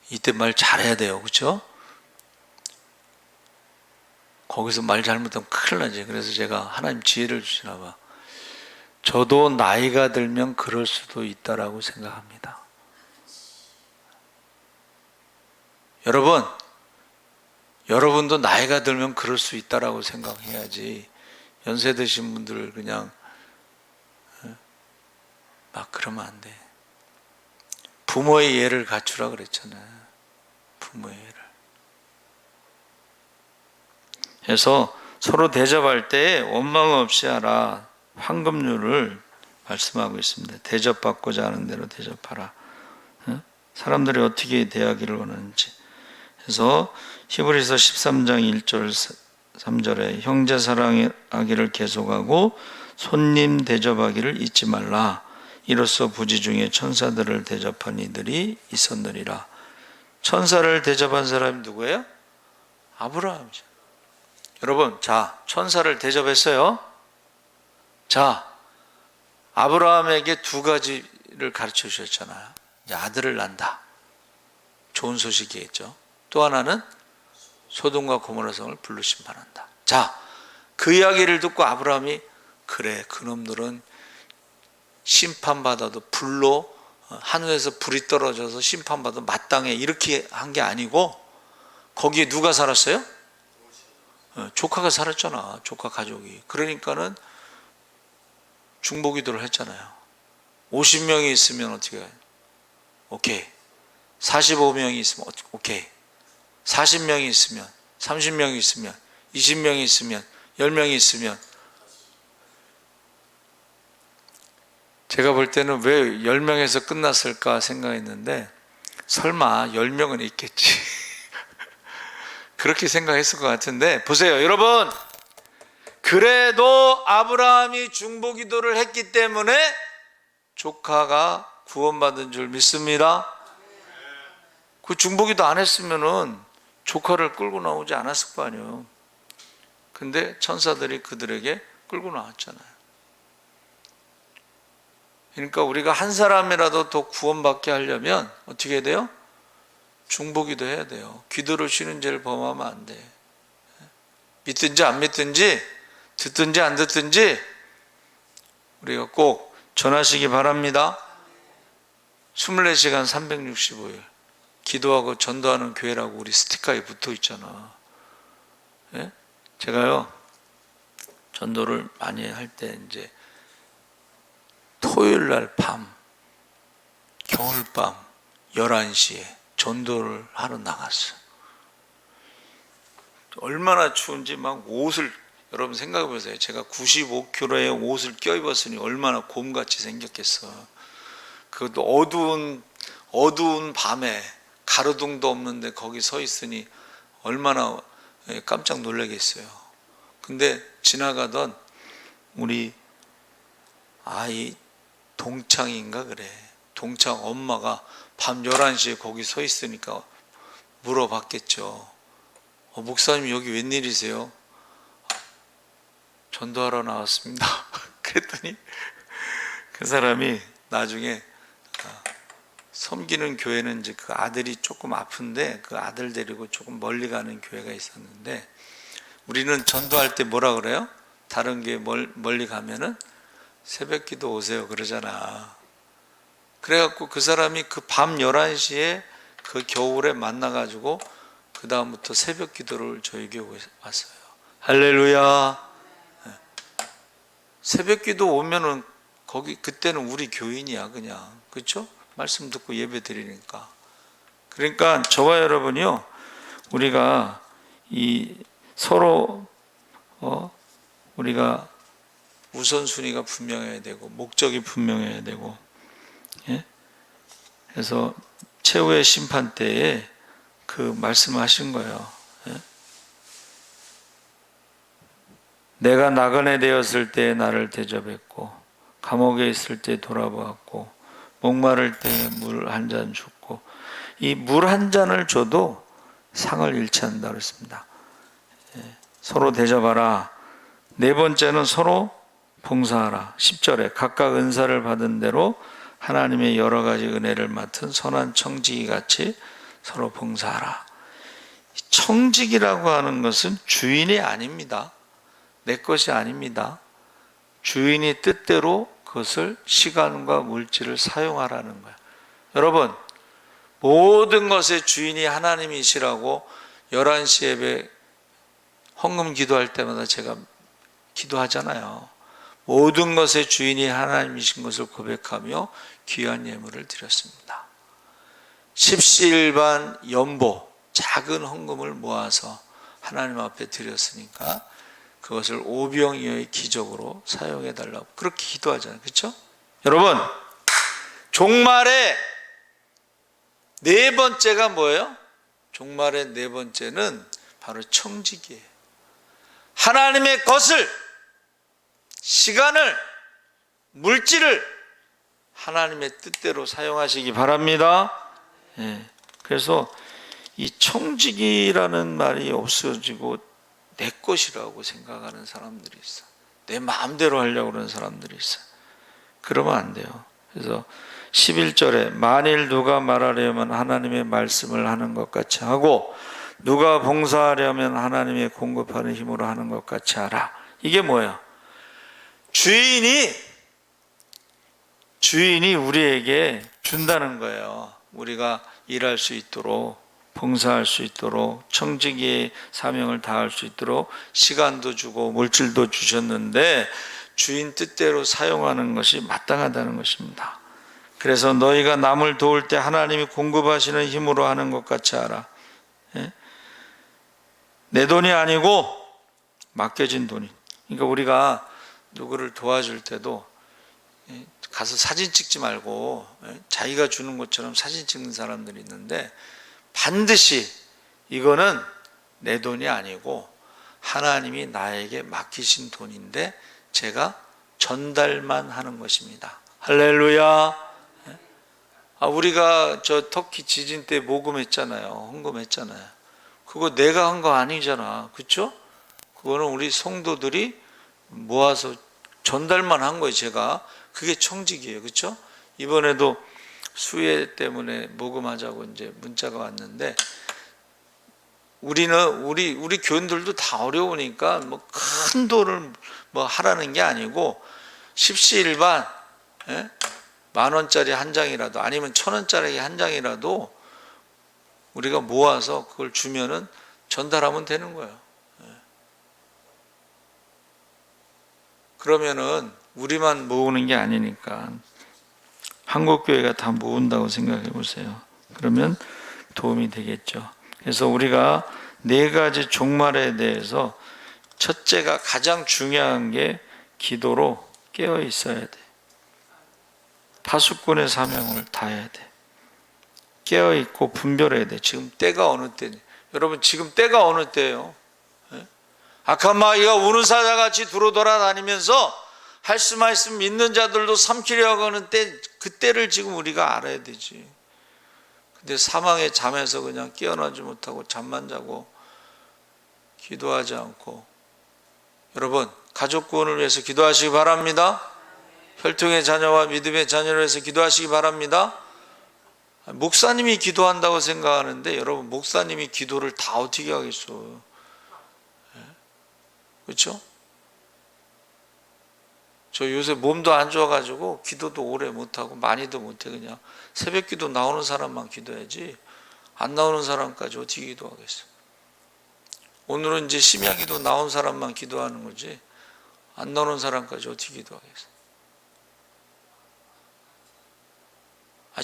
이때 말 잘해야 돼요. 그렇죠? 거기서 말 잘못하면 큰일 나지. 그래서 제가 하나님 지혜를 주시나 봐. 저도 나이가 들면 그럴 수도 있다라고 생각합니다. 여러분도 나이가 들면 그럴 수 있다라고 생각해야지, 연세 드신 분들 그냥 막 그러면 안 돼. 부모의 예를 갖추라 그랬잖아요. 부모의 예를. 그래서 서로 대접할 때 원망 없이 하라. 황금률을 말씀하고 있습니다. 대접받고자 하는 대로 대접하라. 사람들이 어떻게 대하기를 원하는지. 그래서 히브리서 13장 1절 3절에 형제 사랑하기를 계속하고 손님 대접하기를 잊지 말라. 이로써 부지 중에 천사들을 대접한 이들이 있었느니라. 천사를 대접한 사람이 누구예요? 아브라함이죠. 여러분, 자, 천사를 대접했어요. 자, 아브라함에게 두 가지를 가르쳐 주셨잖아요. 이제 아들을 낳는다. 좋은 소식이겠죠. 또 하나는 소돔과 고모라 성을 불로 심판한다. 자, 그 이야기를 듣고 아브라함이, 그래, 그놈들은 심판받아도 불로, 하늘에서 불이 떨어져서 심판받아도 마땅해, 이렇게 한 게 아니고, 거기에 누가 살았어요? 조카가 살았잖아. 조카 가족이. 그러니까는 중보기도를 했잖아요. 50명이 있으면 어떻게 해요? 오케이. 45명이 있으면 오케이. 40명이 있으면, 30명이 있으면, 20명이 있으면, 10명이 있으면. 제가 볼 때는 왜 10명에서 끝났을까 생각했는데, 설마 10명은 있겠지. 그렇게 생각했을 것 같은데, 보세요, 여러분. 그래도 아브라함이 중보기도를 했기 때문에 조카가 구원받은 줄 믿습니다. 그 중보기도 안 했으면은 조카를 끌고 나오지 않았을 거 아니에요. 근데 천사들이 그들에게 끌고 나왔잖아요. 그러니까 우리가 한 사람이라도 더 구원받게 하려면 어떻게 해야 돼요? 중보기도 해야 돼요. 기도를 쉬는 죄를 범하면 안 돼. 믿든지 안 믿든지, 듣든지 안 듣든지 우리가 꼭 전하시기 바랍니다. 24시간 365일 기도하고 전도하는 교회라고 우리 스티커에 붙어 있잖아. 예? 제가요, 전도를 많이 할 때 이제 토요일 날 밤, 겨울밤 11시에 전도를 하러 나갔어요. 얼마나 추운지 막 옷을, 여러분 생각해 보세요. 제가 95kg의 옷을 껴입었으니 얼마나 곰같이 생겼겠어. 그것도 어두운 밤에 가로등도 없는데 거기 서 있으니 얼마나 깜짝 놀라겠어요. 근데 지나가던 우리 아이 동창인가 그래. 동창 엄마가 밤 11시에 거기 서 있으니까 물어봤겠죠. 목사님 여기 웬일이세요? 전도하러 나왔습니다. 그랬더니 그 사람이 나중에 섬기는 교회는 이제 그 아들이 조금 아픈데 그 아들 데리고 조금 멀리 가는 교회가 있었는데, 우리는 전도할 때 뭐라 그래요? 다른 교회 멀리 가면은 새벽 기도 오세요 그러잖아. 그래갖고 그 사람이 그 밤 11시에 그 겨울에 만나가지고 그 다음부터 새벽 기도를 저희 교회에 왔어요. 할렐루야. 새벽 기도 오면은 거기 그때는 우리 교인이야 그냥, 그렇죠? 말씀 듣고 예배 드리니까. 그러니까 저와 여러분이요, 우리가 이 서로 우리가 우선순위가 분명해야 되고 목적이 분명해야 되고, 예? 그래서 최후의 심판 때에 그 말씀하신 거예요. 예? 내가 나그네 되었을 때 나를 대접했고, 감옥에 있을 때 돌아보았고, 목마를 때 물 한 잔 줬고, 이 물 한 잔을 줘도 상을 잃지 않는다 그랬습니다. 예. 서로 대접하라. 네 번째는 서로 봉사하라. 10절에 각각 은사를 받은 대로 하나님의 여러 가지 은혜를 맡은 선한 청지기 같이 서로 봉사하라. 청지기라고 하는 것은 주인이 아닙니다. 내 것이 아닙니다. 주인이 뜻대로 그것을 시간과 물질을 사용하라는 거예요. 여러분, 모든 것의 주인이 하나님이시라고 11시 예배 헌금 기도할 때마다 제가 기도하잖아요. 모든 것의 주인이 하나님이신 것을 고백하며 귀한 예물을 드렸습니다. 십시일반 연보 작은 헌금을 모아서 하나님 앞에 드렸으니까 그것을 오병이어의 기적으로 사용해 달라고 그렇게 기도하잖아요. 그렇죠? 여러분, 종말의 네 번째가 뭐예요? 종말의 네 번째는 바로 청지기예요. 하나님의 것을, 시간을, 물질을 하나님의 뜻대로 사용하시기 바랍니다. 예. 그래서 이 청지기라는 말이 없어지고 내 것이라고 생각하는 사람들이 있어. 내 마음대로 하려고 그러는 사람들이 있어. 그러면 안 돼요. 그래서 11절에 만일 누가 말하려면 하나님의 말씀을 하는 것 같이 하고 누가 봉사하려면 하나님의 공급하는 힘으로 하는 것 같이 하라. 이게 뭐예요? 주인이 우리에게 준다는 거예요. 우리가 일할 수 있도록, 봉사할 수 있도록, 청지기의 사명을 다할 수 있도록 시간도 주고 물질도 주셨는데 주인 뜻대로 사용하는 것이 마땅하다는 것입니다. 그래서 너희가 남을 도울 때 하나님이 공급하시는 힘으로 하는 것 같이 하라. 예? 내 돈이 아니고 맡겨진 돈이. 그러니까 우리가 누구를 도와줄 때도 가서 사진 찍지 말고 자기가 주는 것처럼 사진 찍는 사람들이 있는데, 반드시 이거는 내 돈이 아니고 하나님이 나에게 맡기신 돈인데 제가 전달만 하는 것입니다. 할렐루야. 우리가 저 터키 지진 때 모금했잖아요. 헌금했잖아요. 그거 내가 한 거 아니잖아. 그렇죠? 그거는 우리 성도들이 모아서 전달만 한 거예요. 제가. 그게 청지기예요. 그렇죠? 이번에도 수해 때문에 모금하자고 이제 문자가 왔는데, 우리 교인들도 다 어려우니까 뭐 큰 돈을 뭐 하라는 게 아니고 십시일반 10,000원짜리 한 장이라도 아니면 1,000원짜리 한 장이라도 우리가 모아서 그걸 주면은 전달하면 되는 거예요. 그러면은 우리만 모으는 게 아니니까 한국교회가 다 모은다고 생각해 보세요. 그러면 도움이 되겠죠. 그래서 우리가 네 가지 종말에 대해서 첫째가 가장 중요한 게 기도로 깨어 있어야 돼. 파수꾼의 사명을 다해야 돼. 깨어 있고 분별해야 돼. 지금 때가 어느 때니? 여러분, 지금 때가 어느 때예요? 악한 마귀가 우는 사자같이 두루 돌아다니면서 할 수만 있으면 믿는 자들도 삼키려고 하는 때, 그 때를 지금 우리가 알아야 되지. 근데 사망의 잠에서 그냥 깨어나지 못하고 잠만 자고 기도하지 않고, 여러분 가족 구원을 위해서 기도하시기 바랍니다. 혈통의 자녀와 믿음의 자녀를 위해서 기도하시기 바랍니다. 목사님이 기도한다고 생각하는데 여러분 목사님이 기도를 다 어떻게 하겠어요? 그렇죠? 저 요새 몸도 안 좋아가지고 기도도 오래 못하고 많이도 못해. 그냥 새벽 기도 나오는 사람만 기도해야지 안 나오는 사람까지 어떻게 기도하겠어. 오늘은 이제 심야 기도 나온 사람만 기도하는 거지 안 나오는 사람까지 어떻게 기도하겠어.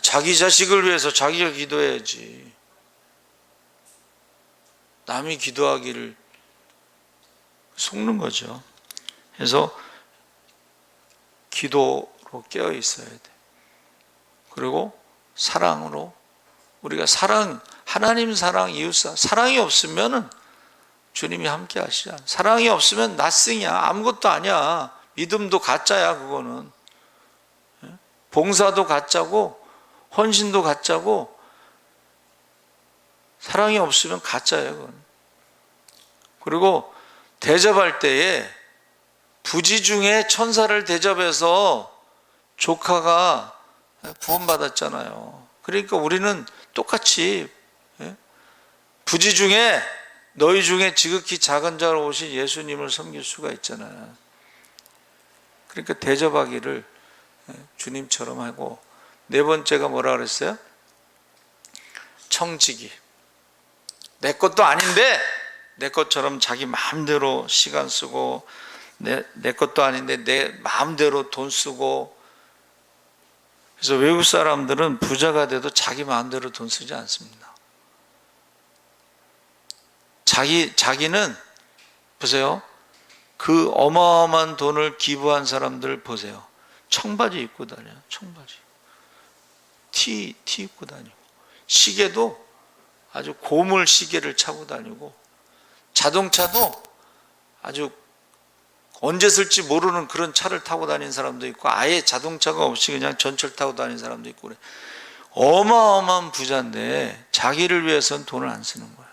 자기 자식을 위해서 자기가 기도해야지 남이 기도하기를 속는 거죠. 그래서 기도로 깨어 있어야 돼. 그리고 사랑으로, 우리가 하나님 사랑, 이웃 사랑이 없으면은 주님이 함께 하시지 않아. 사랑이 없으면 낫승이야. 아무것도 아니야. 믿음도 가짜야. 그거는 봉사도 가짜고 헌신도 가짜고, 사랑이 없으면 가짜예요. 그건. 그리고 대접할 때에 부지 중에 천사를 대접해서 조카가 구원받았잖아요. 그러니까 우리는 똑같이 부지 중에 너희 중에 지극히 작은 자로 오신 예수님을 섬길 수가 있잖아요. 그러니까 대접하기를 주님처럼 하고, 네 번째가 뭐라 그랬어요? 청지기. 내 것도 아닌데 내 것처럼 자기 마음대로 시간 쓰고, 내 것도 아닌데 내 마음대로 돈 쓰고. 그래서 외국 사람들은 부자가 돼도 자기 마음대로 돈 쓰지 않습니다. 자기는 보세요. 그 어마어마한 돈을 기부한 사람들 보세요. 청바지 입고 다녀요. 청바지. 티 입고 다니고, 시계도 아주 고물 시계를 차고 다니고, 자동차도 아주 언제 쓸지 모르는 그런 차를 타고 다니는 사람도 있고, 아예 자동차가 없이 그냥 전철 타고 다니는 사람도 있고 그래. 어마어마한 부자인데 자기를 위해서는 돈을 안 쓰는 거야.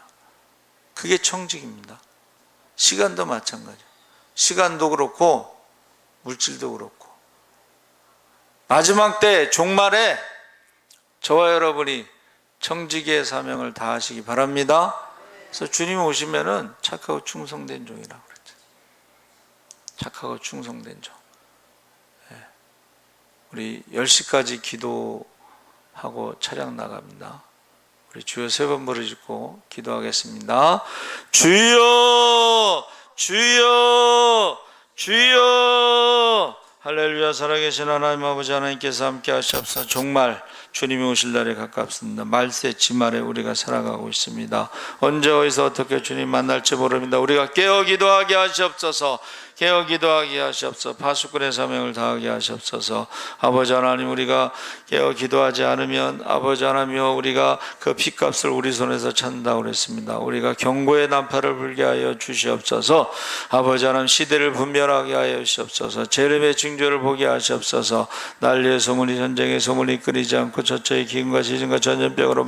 그게 청직입니다. 시간도 마찬가지. 시간도 그렇고 물질도 그렇고. 마지막 때 종말에 저와 여러분이 청지기의 사명을 다하시기 바랍니다. 그래서 주님 오시면은 착하고 충성된 종이라고 그랬죠. 착하고 충성된 종. 우리 10시까지 기도하고 차량 나갑니다. 우리 주여 3번 부르짖고 기도하겠습니다. 주여, 주여, 주여. 할렐루야. 살아계신 하나님 아버지 하나님께서 함께 하시옵소서. 정말 주님이 오실 날이 가깝습니다. 말세 지말에 우리가 살아가고 있습니다. 언제 어디서 어떻게 주님 만날지 모릅니다. 우리가 깨어 기도하게 하시옵소서. 깨어 기도하게 하시옵소서. 파수꾼의 사명을 다하게 하시옵소서. 아버지 하나님, 우리가 깨어 기도하지 않으면 아버지 하나님이여 우리가 그 핏값을 우리 손에서 찾는다고 그랬습니다. 우리가 경고의 난파를 불게 하여 주시옵소서. 아버지 하나님, 시대를 분별하게 하여 주시옵소서. 재림의 징조를 보게 하시옵소서. 난리의 소문이 전쟁의 소문이 끊이지 않고 저처의 기근과 지진과 전염병으로